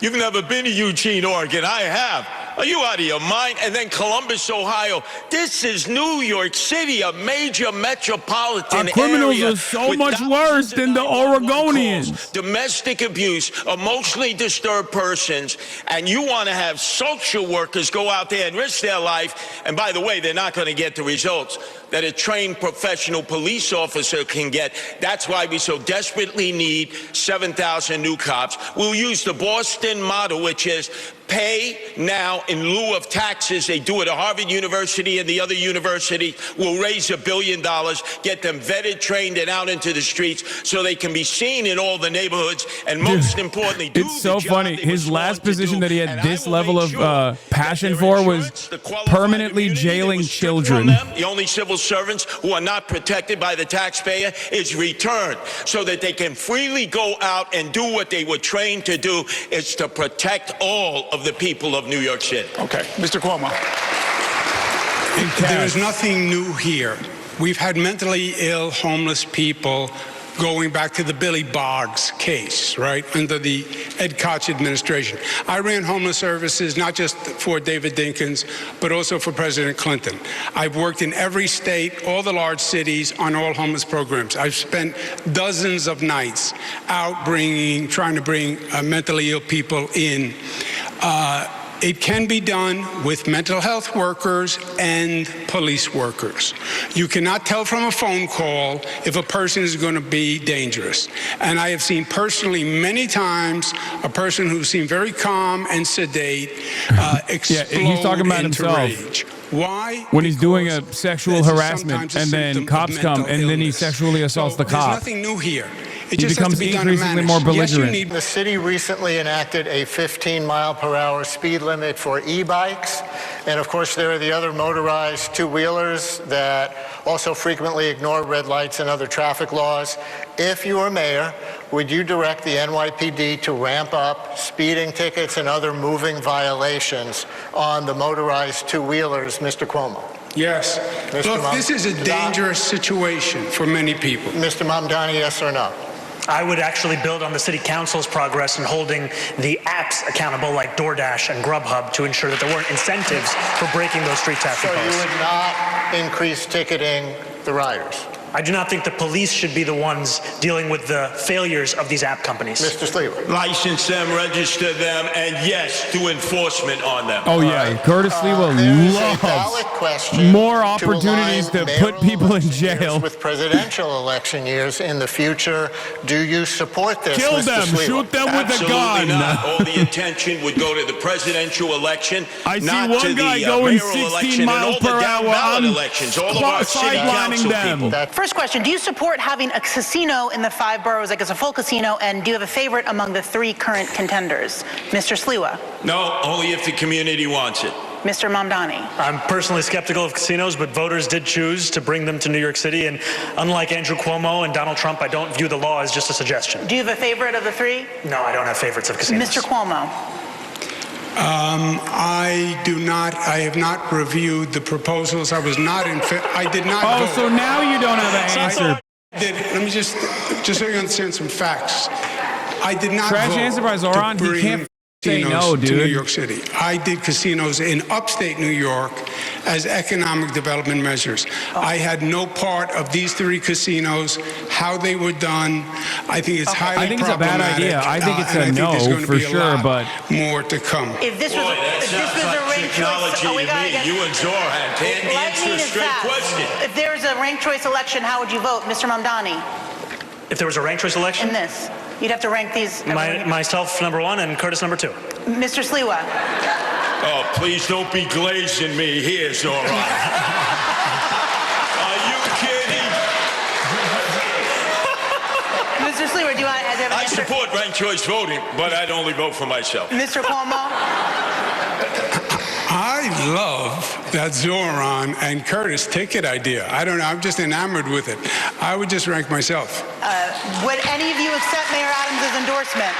You've never been to Eugene, Oregon. I have. Are you out of your mind? And then Columbus, Ohio. This is New York City, a major metropolitan area. Our criminals are so much worse than the Oregonians. Domestic abuse, emotionally disturbed persons, and you want to have social workers go out there and risk their life. And by the way, they're not going to get the results that a trained professional police officer can get. That's why we so desperately need 7,000 new cops. We'll use the Boston model, which is pay now in lieu of taxes. They do it at Harvard University and the other university. We'll raise $1 billion, get them vetted, trained, and out into the streets so they can be seen in all the neighborhoods. And most importantly, it's so funny. His last position that he had this level of passion for was permanently jailing children. The only civil servants who are not protected by the taxpayer is returned so that they can freely go out and do what they were trained to do. It's to protect all of the people of New York City. Okay, Mr. Cuomo. There is nothing new here. We've had mentally ill, homeless people going back to the Billy Boggs case, right, under the Ed Koch administration. I ran homeless services not just for David Dinkins, but also for President Clinton. I've worked in every state, all the large cities, on all homeless programs. I've spent dozens of nights out trying to bring mentally ill people in. It can be done with mental health workers and police workers. You cannot tell from a phone call if a person is going to be dangerous. And I have seen personally many times a person who seemed very calm and sedate explode he's talking about into himself. rage. Why? When he's doing a Because sexual this is harassment sometimes a and then symptom cops of come mental and then he illness. sexually assaults the There's cop. nothing new here. He becomes increasingly more belligerent. The city recently enacted a 15-mile-per-hour speed limit for e-bikes. And of course, there are the other motorized two-wheelers that also frequently ignore red lights and other traffic laws. If you were mayor, would you direct the NYPD to ramp up speeding tickets and other moving violations on the motorized two-wheelers, Mr. Cuomo? Yes. Look, this is a dangerous situation for many people. Mr. Mamdani, yes or no? I would actually build on the city council's progress in holding the apps accountable like DoorDash and Grubhub to ensure that there weren't incentives for breaking those street traffic So laws. you would not increase ticketing the riders? I do not think the police should be the ones dealing with the failures of these app companies. Mr. Sliwa. License them, register them, and yes, do enforcement on them. Oh, yeah. Curtis Sliwa loves more opportunities to put people in jail. With presidential election years in the future, do you support this, Kill Mr. them. Sliwa? Shoot them with a Absolutely gun. not. All the attention would go to the presidential election, I see not one to guy the going mayoral 16 election miles and all per the hour. down-ballot I'm elections. All of our city council sidelining them. people. First question, do you support having a casino in the 5 boroughs, like it's a full casino, and do you have a favorite among the 3 current contenders? Mr. Sliwa. No, only if the community wants it. Mr. Mamdani. I'm personally skeptical of casinos, but voters did choose to bring them to New York City. And unlike Andrew Cuomo and Donald Trump, I don't view the law as just a suggestion. Do you have a favorite of the 3? No, I don't have favorites of casinos. Mr. Cuomo. I have not reviewed the proposals. I was not I did not Oh, vote. so now you don't have an answer. Let me just so you understand some facts. I did not Trash vote answer by Zoran. to He bring can't say casinos no, to New dude. York City. I did casinos in upstate New York as economic development measures. I had no part of these 3 casinos, how they were done. I think it's highly I think it's a bad problematic, idea. I think it's and a I think there's no going to for be a sure, lot but more to come. If this Boy, was, that if this sounds was like a ranked technology choice, to me. You and Zoran can't answer lightning a is straight fast. question. If there was a ranked choice election, how would you vote, Mr. Mamdani? If there was a ranked choice election, In this, you'd have to rank these. myself number 1 and Curtis number 2. Mr. Sliwa. Oh, please don't be glazing me here, Zoran. Are you kidding? Mr. Sliwa, do you want to have an I answer? support ranked choice voting, but I'd only vote for myself. Mr. Cuomo? I love that Zoran and Curtis ticket idea. I don't know. I'm just enamored with it. I would just rank myself. Would any of you accept Mayor Adams' endorsement?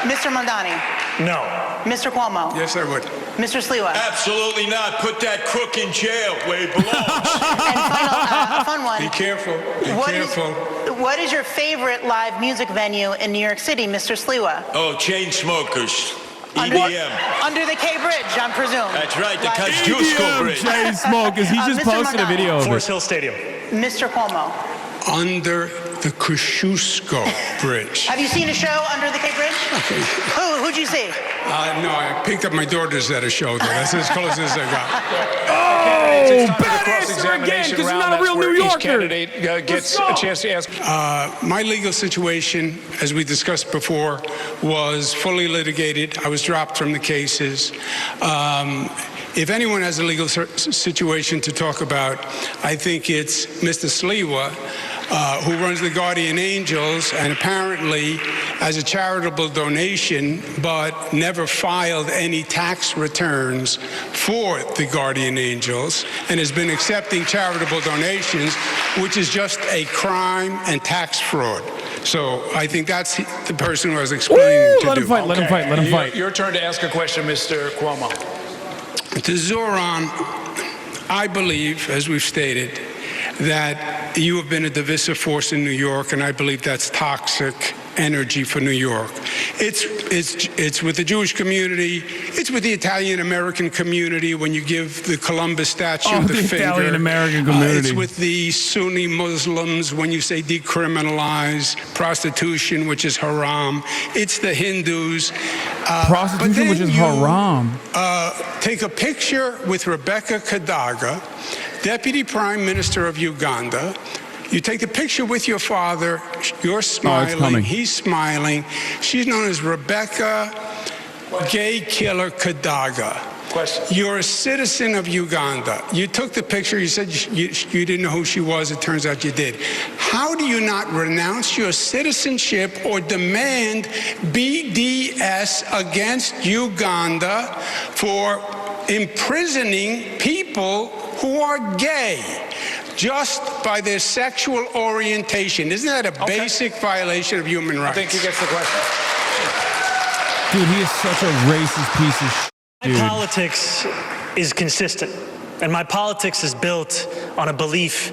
Mr. Mondani? No. Mr. Cuomo? Yes, I would. Mr. Sliwa? Absolutely not. Put that crook in jail where he belongs. And final, a fun one. Be careful. Be careful. What is your favorite live music venue in New York City, Mr. Sliwa? Oh, chain smokers. Under, EDM. under the K Bridge, I presume. That's right, the Live- Kosciuszko Bridge. Chain smokers. He just Mr. posted a Mondani. video of Forest it. Hill Stadium. Mr. Cuomo? Under the Kosciuszko Bridge. Have you seen a show under the K Bridge? Who'd you see? No, I picked up my daughters at a show there. That's as close as I got. Oh, It's time for the bad answer again, cross-examination because you're round. not a real That's New where each Yorker. candidate gets a chance to ask. My legal situation, as we discussed before, was fully litigated. I was dropped from the cases. If anyone has a legal situation to talk about, I think it's Mr. Sliwa, who runs the Guardian Angels, and apparently as a charitable donation, but never filed any tax returns for the Guardian Angels, and has been accepting charitable donations, which is just a crime and tax fraud. So I think that's the person who I was explaining to Let do. him fight. Let him fight. Let him fight. Your turn to ask a question, Mr. Cuomo. To Zoran, I believe, as we've stated, that you have been a divisive force in New York, and I believe that's toxic energy for New York. It's with the Jewish community. It's with the Italian-American community when you give the Columbus statue the finger. Italian-American community. It's with the Sunni Muslims when you say decriminalize prostitution, which is haram. It's the Hindus. Prostitution, which is haram. Take a picture with Rebecca Kadaga, Deputy Prime Minister of Uganda. You take a picture with your father. You're smiling. coming. He's smiling. She's known as Rebecca Gay Killer Kadaga. Question. You're a citizen of Uganda. You took the picture. You said you didn't know who she was. It turns out you did. How do you not renounce your citizenship or demand BDS against Uganda for imprisoning people who are gay just by their sexual orientation? Isn't that a basic violation of human rights? I think he gets the question. Dude, he is such a racist piece of shit. My politics is consistent, and my politics is built on a belief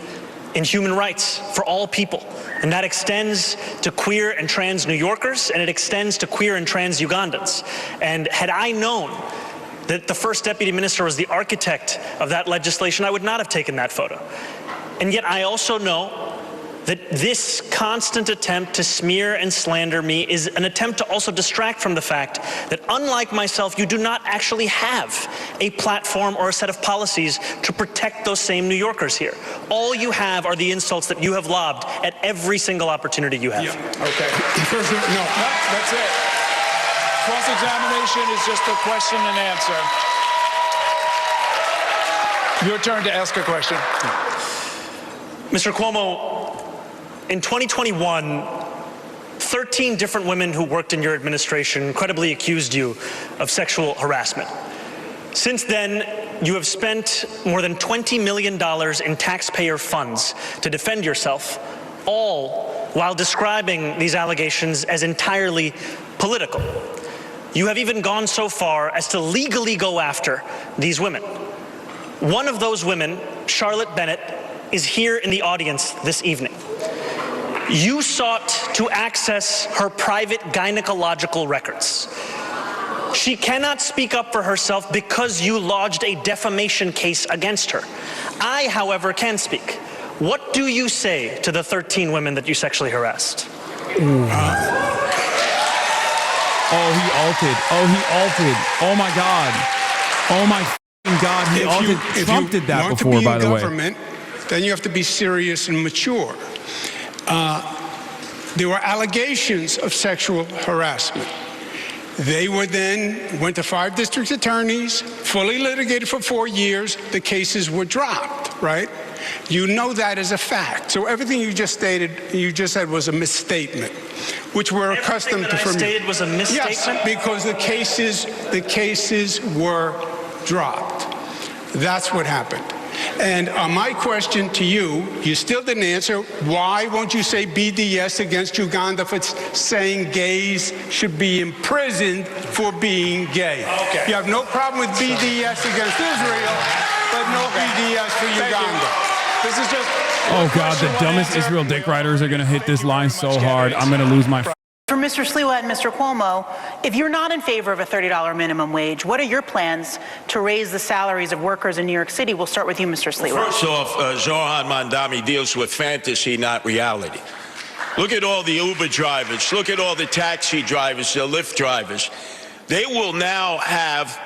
in human rights for all people. And that extends to queer and trans New Yorkers, and it extends to queer and trans Ugandans. And had I known that the first deputy minister was the architect of that legislation, I would not have taken that photo. And yet I also know that this constant attempt to smear and slander me is an attempt to also distract from the fact that, unlike myself, you do not actually have a platform or a set of policies to protect those same New Yorkers here. All you have are the insults that you have lobbed at every single opportunity you have. Yeah. Okay. First, no. That's it. Cross-examination is just a question and answer. Your turn to ask a question. Mr. Cuomo, in 2021, 13 different women who worked in your administration credibly accused you of sexual harassment. Since then, you have spent more than $20 million in taxpayer funds to defend yourself, all while describing these allegations as entirely political. You have even gone so far as to legally go after these women. One of those women, Charlotte Bennett, is here in the audience this evening. You sought to access her private gynecological records. She cannot speak up for herself because you lodged a defamation case against her. I, however, can speak. What do you say to the 13 women that you sexually harassed? Oh, he altered. Oh, he altered. Oh, my God. Oh, my God. He altered. Trump did that before, by the way. Then you have to be serious and mature. There were allegations of sexual harassment. They were then went to 5 district attorneys, fully litigated for 4 years. The cases were dropped, right? You know that as a fact. So everything you just stated, you just said was a misstatement, which we're accustomed to from you. Stated was a misstatement? Yes, because the cases were dropped. That's what happened. And my question to you, you still didn't answer. Why won't you say BDS against Uganda for saying gays should be imprisoned for being gay? Okay. You have no problem with BDS against Israel, but no BDS for Uganda. This is just... Oh, God, the dumbest Israel dick riders are going to hit this line so hard. I'm going to lose my... For Mr. Sliwa and Mr. Cuomo, if you're not in favor of a $30 minimum wage, what are your plans to raise the salaries of workers in New York City? We'll start with you, Mr. Sliwa. First off, Zoran Mandami deals with fantasy, not reality. Look at all the Uber drivers. Look at all the taxi drivers, the Lyft drivers. They will now have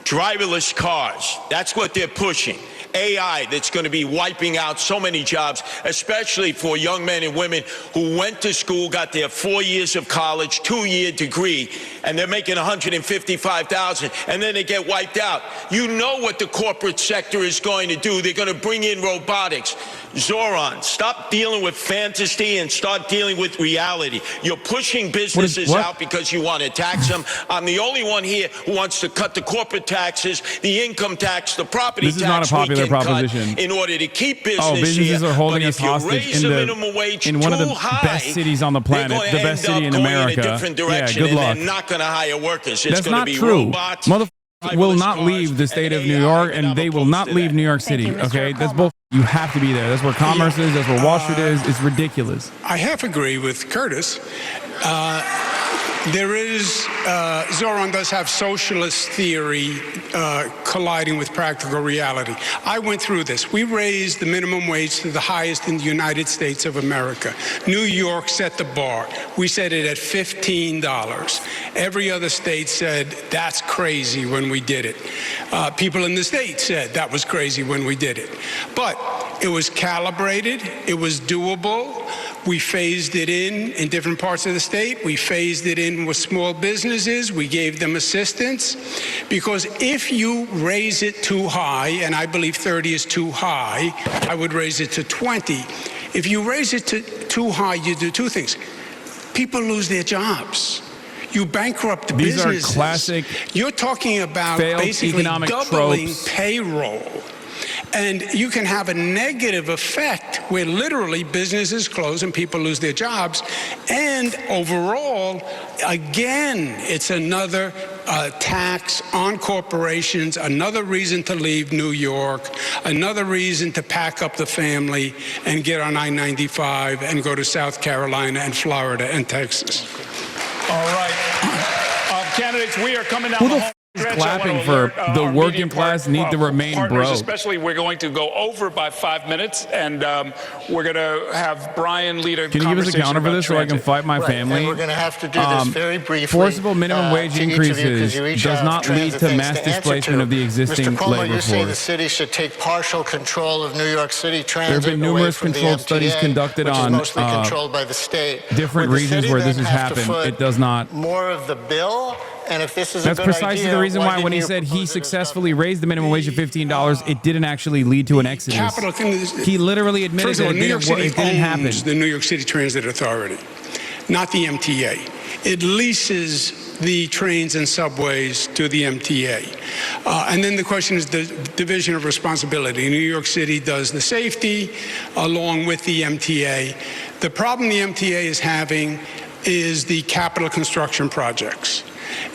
driverless cars. That's what they're pushing. AI that's going to be wiping out so many jobs, especially for young men and women who went to school, got their 4 years of college, 2-year degree, and they're making $155,000, and then they get wiped out. You know what the corporate sector is going to do. They're going to bring in robotics. Zoran, stop dealing with fantasy and start dealing with reality. You're pushing businesses out because you want to tax them. I'm the only one here who wants to cut the corporate taxes, the income tax, the property tax. This is not a popular proposition. In order to keep business businesses here. are holding But us if you hostage raise the minimum wage in one of the too high, best cities on the planet, they're the gonna best end city up in going America. in a different direction, Yeah, good luck. and they're not going to hire workers. It's That's going to not be true. robots. Motherfuckers will not leave the state of New York, and they will not leave New York City. Okay, that's bull. You have to be there. That's where commerce is. That's where Wall Street is. It's ridiculous. I half agree with Curtis. There is, Zoran does have socialist theory colliding with practical reality. I went through this. We raised the minimum wage to the highest in the United States of America. New York set the bar. We set it at $15. Every other state said, that's crazy when we did it. People in the state said that was crazy when we did it. But it was calibrated. It was doable. We phased it in different parts of the state. We phased it in with small businesses. We gave them assistance. Because if you raise it too high, and I believe 30 is too high, I would raise it to 20. If you raise it to too high, you do two things. People lose their jobs. You bankrupt businesses. These are classic. You're talking about failed basically economic doubling tropes. Payroll. And you can have a negative effect where literally businesses close and people lose their jobs. And overall, again, it's another tax on corporations, another reason to leave New York, another reason to pack up the family and get on I-95 and go to South Carolina and Florida and Texas. All right. Candidates, we are coming down the home. Clapping for the working class need to remain broke. Especially, we're going to go over by 5 minutes, and we're going to have Brian lead a Can you give us a counter for this so I can fight my family? And we're going to have to do this very briefly. Forcible minimum wage increases does not lead to mass displacement of the existing Mr. Cuomo, labor you say the force. city should take partial control of New York City transit. There have been numerous controlled studies conducted which on is mostly controlled by the state. different regions where this has happened. It does not. More of the bill. And if this is That's precisely the reason why when he said he successfully raised the minimum wage to $15, it didn't actually lead to an exodus. He literally admitted that New York City it didn't happen. owns the New York City Transit Authority, not the MTA. It leases the trains and subways to the MTA. And then the question is the division of responsibility. New York City does the safety along with the MTA. The problem the MTA is having is the capital construction projects.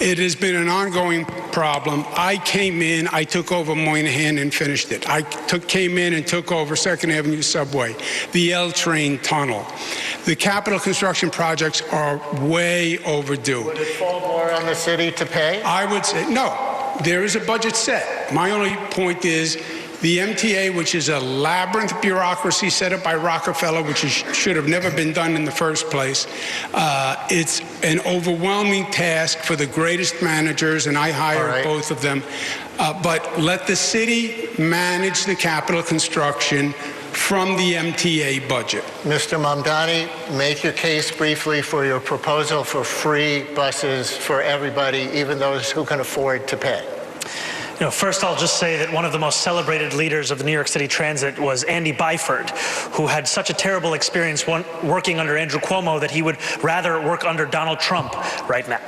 It has been an ongoing problem. I came in, I took over Moynihan and finished it. I came in and took over 2nd Avenue Subway, the L train tunnel. The capital construction projects are way overdue. Would it fall more on the city to pay? I would say, no, there is a budget set. My only point is the MTA, which is a labyrinth bureaucracy set up by Rockefeller, which should have never been done in the first place. It's an overwhelming task for the greatest managers, and I hired both of them. But let the city manage the capital construction from the MTA budget. Mr. Mamdani, make your case briefly for your proposal for free buses for everybody, even those who can afford to pay. First I'll just say that one of the most celebrated leaders of the New York City Transit was Andy Byford, who had such a terrible experience working under Andrew Cuomo that he would rather work under Donald Trump right now.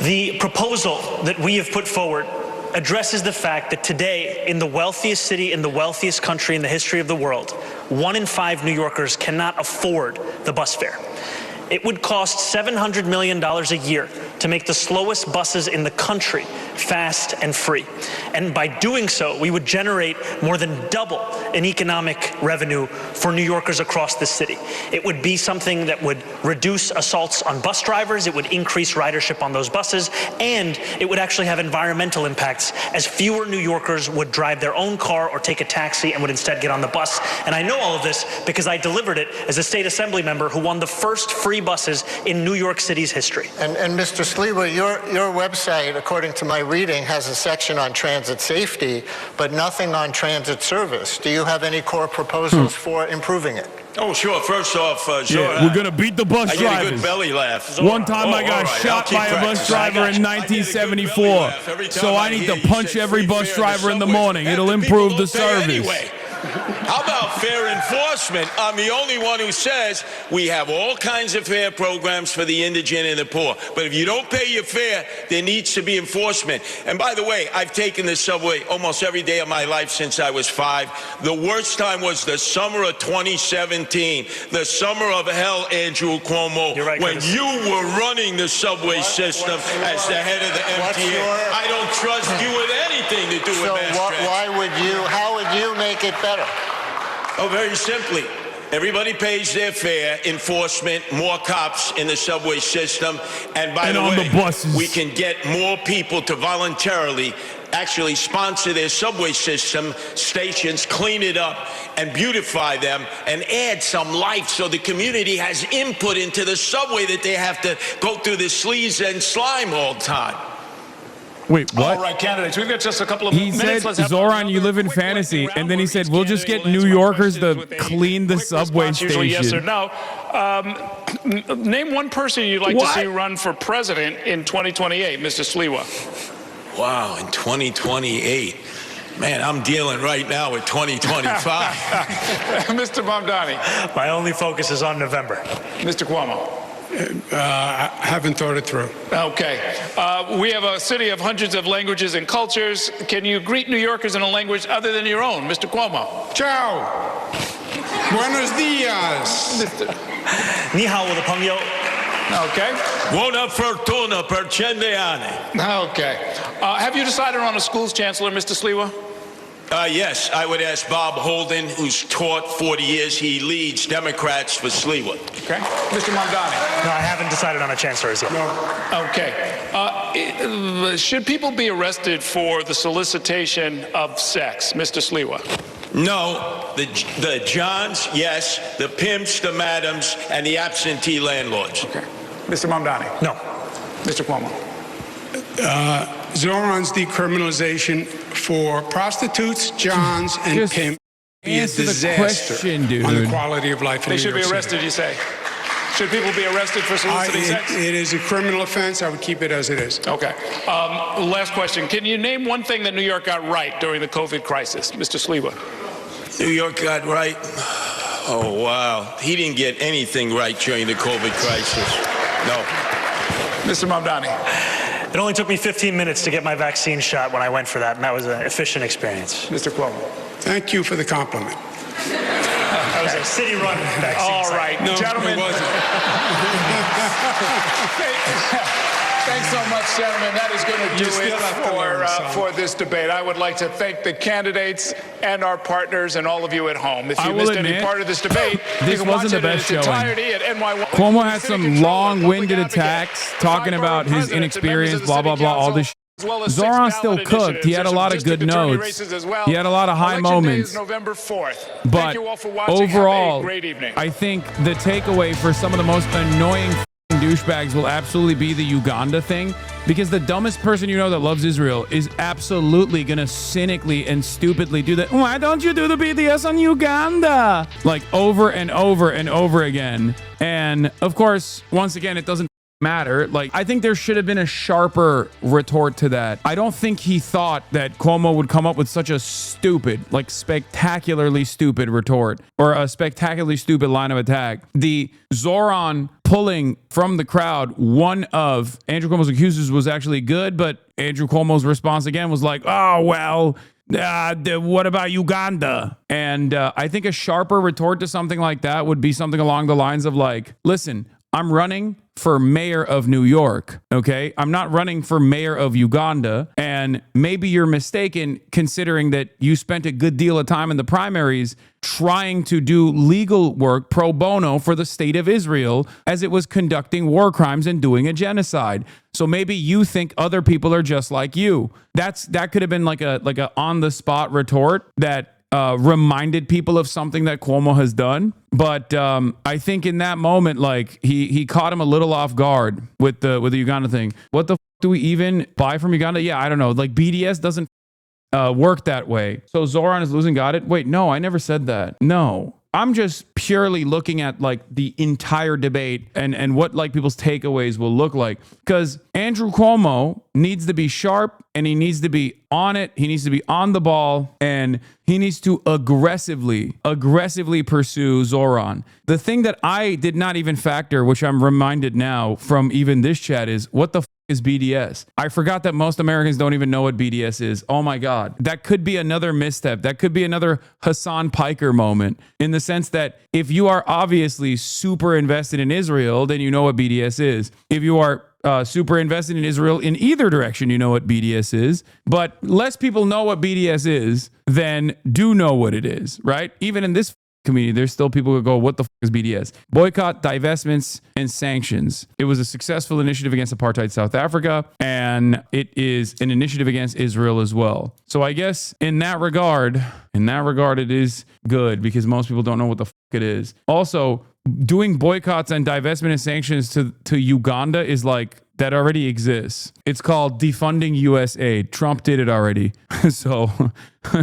The proposal that we have put forward addresses the fact that today, in the wealthiest city, in the wealthiest country in the history of the world, 1 in 5 New Yorkers cannot afford the bus fare. It would cost $700 million a year to make the slowest buses in the country fast and free. And by doing so, we would generate more than double in economic revenue for New Yorkers across the city. It would be something that would reduce assaults on bus drivers, it would increase ridership on those buses, and it would actually have environmental impacts, as fewer New Yorkers would drive their own car or take a taxi and would instead get on the bus. And I know all of this because I delivered it as a state assembly member who won the first free buses in New York City's history. And Mr. Sliwa, your website, according to my reading, has a section on transit safety, but nothing on transit service. Do you have any core proposals for improving it? Oh, sure. First off, Zoran, Yeah, we're going to beat the bus I drivers. get a good belly laugh. One time I got all right, shot by a bus practicing. driver in 1974. So I need to punch every bus driver in the morning. It'll improve the service. Anyway. How about fair enforcement? I'm the only one who says we have all kinds of fare programs for the indigent and the poor. But if you don't pay your fare, there needs to be enforcement. And by the way, I've taken the subway almost every day of my life since I was 5. The worst time was the summer of 2017, the summer of hell, Andrew Cuomo, You're right, when Curtis. you were running the subway system as the head of the MTA. I don't trust you with anything to do So with mass transit. how would you make it better? Oh, very simply. Everybody pays their fare, enforcement, more cops in the subway system, and by the on way, the buses. we can get more people to voluntarily actually sponsor their subway system stations, clean it up, and beautify them, and add some life so the community has input into the subway that they have to go through the sleaze and slime all the time. Wait, what? All right, candidates, we've got just a couple of He minutes. said, Let's have Zoran, you another live in quick lightning fantasy. round And then he where said, each we'll just candidate get will New answer Yorkers questions to with a clean the quick subway response, usually yes or station. no. Name one person you'd like to see run for president in 2028, Mr. Sliwa. Wow, in 2028. Man, I'm dealing right now with 2025. Mr. Mamdani. My only focus is on November. Mr. Cuomo. I haven't thought it through. Okay. We have a city of hundreds of languages and cultures. Can you greet New Yorkers in a language other than your own, Mr. Cuomo? Ciao. Buenos dias. Ni hao with a pangyo. Okay. Buona fortuna per cento anni. Okay. Have you decided on a school's chancellor, Mr. Sliwa? Yes, I would ask Bob Holden, who's taught 40 years. He leads Democrats for Sliwa. Okay. Mr. Mamdani. No, I haven't decided on a chancellor as yet. Okay. Should people be arrested for the solicitation of sex, Mr. Sliwa? No, the Johns, yes, the pimps, the madams, and the absentee landlords. Okay. Mr. Mamdani. No. Mr. Cuomo. Zoran's decriminalization for prostitutes, Johns, and Just pimps be a answer the disaster question, dude. on the quality of life in They New should be York arrested, City. you say? Should people be arrested for soliciting sex? It is a criminal offense. I would keep it as it is. Okay. Last question. Can you name one thing that New York got right during the COVID crisis, Mr. Sliwa? New York got right. Oh, wow. He didn't get anything right during the COVID crisis. No. Mr. Mamdani. It only took me 15 minutes to get my vaccine shot when I went for that, and that was an efficient experience. Mr. Cuomo. Thank you for the compliment. That was a city-run vaccine. All right, No, gentlemen. it wasn't. Thanks so much, gentlemen. That is going to do You still have to learn, it son. for this debate. I would like to thank the candidates and our partners and all of you at home. If I you will missed any admit, part of this debate, this you can watch wasn't the it in best its showing. entirety at NY1. Cuomo had some long-winded attacks talking about his inexperience, blah, blah, blah, all this shit. Zoran still cooked. He had a lot of good notes. He had a lot of high moments. November 4th. Thank But you all for watching. overall, Have a great evening. I think the takeaway for some of the most annoying douchebags will absolutely be the Uganda thing. Because the dumbest person you know that loves Israel is absolutely going to cynically and stupidly do that. Why don't you do the BDS on Uganda? Like over and over and over again. And of course, once again, it doesn't matter. Like, I think there should have been a sharper retort to that. I don't think he thought that Cuomo would come up with such a stupid, like spectacularly stupid retort or a spectacularly stupid line of attack. The Zoran pulling from the crowd one of Andrew Cuomo's accusers was actually good, but Andrew Cuomo's response again was like, oh, well, what about Uganda? And I think a sharper retort to something like that would be something along the lines of like, listen, I'm running for mayor of New York, okay? I'm not running for mayor of Uganda, and maybe you're mistaken considering that you spent a good deal of time in the primaries trying to do legal work pro bono for the state of Israel as it was conducting war crimes and doing a genocide. So maybe you think other people are just like you. That could have been like a on the spot retort that reminded people of something that Cuomo has done. But I think in that moment, like he caught him a little off guard with the Uganda thing. What the f- do we even buy from Uganda? Yeah, I don't know. Like BDS doesn't work that way. So Zoran is losing. Got it? Wait, no, I never said that. No. I'm just purely looking at like the entire debate and what like people's takeaways will look like. Because Andrew Cuomo needs to be sharp and he needs to be on it. He needs to be on the ball and he needs to aggressively pursue Zoran. The thing that I did not even factor, which I'm reminded now from even this chat, is what the is BDS. I forgot that most Americans don't even know what BDS is. Oh my God. That could be another misstep. That could be another Hassan Piker moment in the sense that if you are obviously super invested in Israel, then you know what BDS is. If you are super invested in Israel in either direction, you know what BDS is. But less people know what BDS is than do know what it is, right? Even in this community, there's still people who go, what the f is BDS? Boycott, divestments, and sanctions. It was a successful initiative against apartheid South Africa, and it is an initiative against Israel as well. So I guess in that regard, it is good because most people don't know what the f it is. Also, doing boycotts and divestment and sanctions to Uganda is like, that already exists. It's called defunding US aid. Trump did it already. So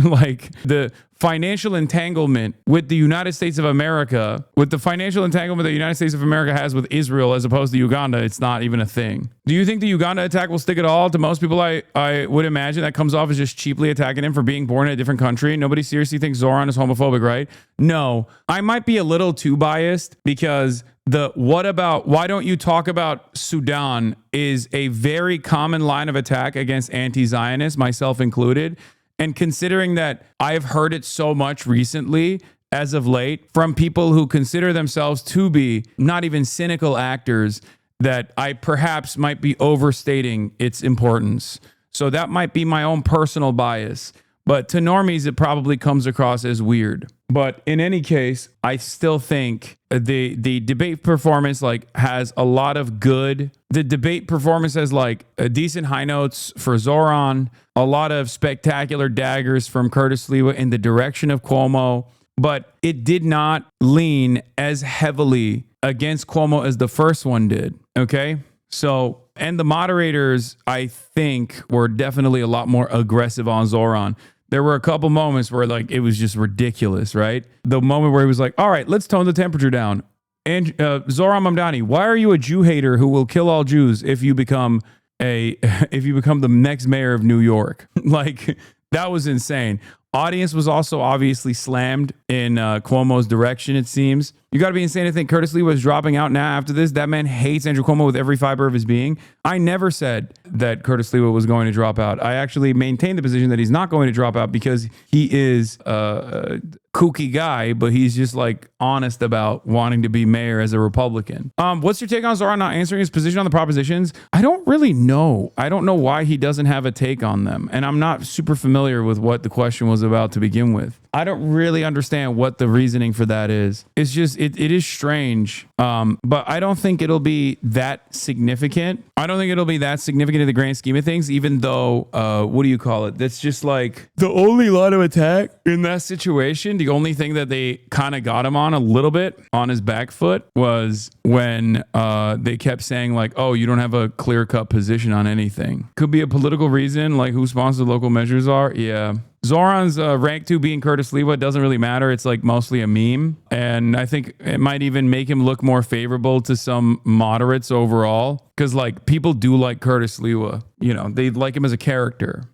like the financial entanglement with the United States of America, with the financial entanglement that the United States of America has with Israel as opposed to Uganda, it's not even a thing. Do you think the Uganda attack will stick at all? To most people, I would imagine that comes off as just cheaply attacking him for being born in a different country. Nobody seriously thinks Zoran is homophobic, right? No, I might be a little too biased because why don't you talk about Sudan is a very common line of attack against anti-Zionists, myself included. And considering that I've heard it so much recently, as of late, from people who consider themselves to be not even cynical actors, that I perhaps might be overstating its importance. So that might be my own personal bias. But to normies, it probably comes across as weird. But in any case, I still think the debate performance like has a lot of good. The debate performance has like a decent high notes for Zoran, a lot of spectacular daggers from Curtis Sliwa in the direction of Cuomo, but it did not lean as heavily against Cuomo as the first one did. Okay, so. And the moderators, I think, were definitely a lot more aggressive on Zoran. There were a couple moments where like it was just ridiculous, right? The moment where he was like, all right, let's tone the temperature down. And Zoran Mamdani, why are you a Jew hater who will kill all Jews if you become the next mayor of New York? Like, that was insane. Audience was also obviously slammed in Cuomo's direction, it seems. You got to be insane to think Curtis Lee was dropping out now after this. That man hates Andrew Cuomo with every fiber of his being. I never said that Curtis Lee was going to drop out. I actually maintained the position that he's not going to drop out because he is a kooky guy, but he's just like honest about wanting to be mayor as a Republican. What's your take on Zoran not answering his position on the propositions? I don't really know. I don't know why he doesn't have a take on them. And I'm not super familiar with what the question was about to begin with. I don't really understand what the reasoning for that is. It's just, it is strange. But I don't think it'll be that significant. I don't think it'll be that significant in the grand scheme of things, even though, what do you call it? That's just like the only line of attack in that situation. The only thing that they kind of got him on a little bit on his back foot was when they kept saying like, oh, you don't have a clear-cut position on anything. Could be a political reason, like who sponsored local measures are. Yeah. Zoran's rank 2 being Curtis Lewa doesn't really matter. It's like mostly a meme. And I think it might even make him look more favorable to some moderates overall. Because like people do like Curtis Lewa. You know, they like him as a character.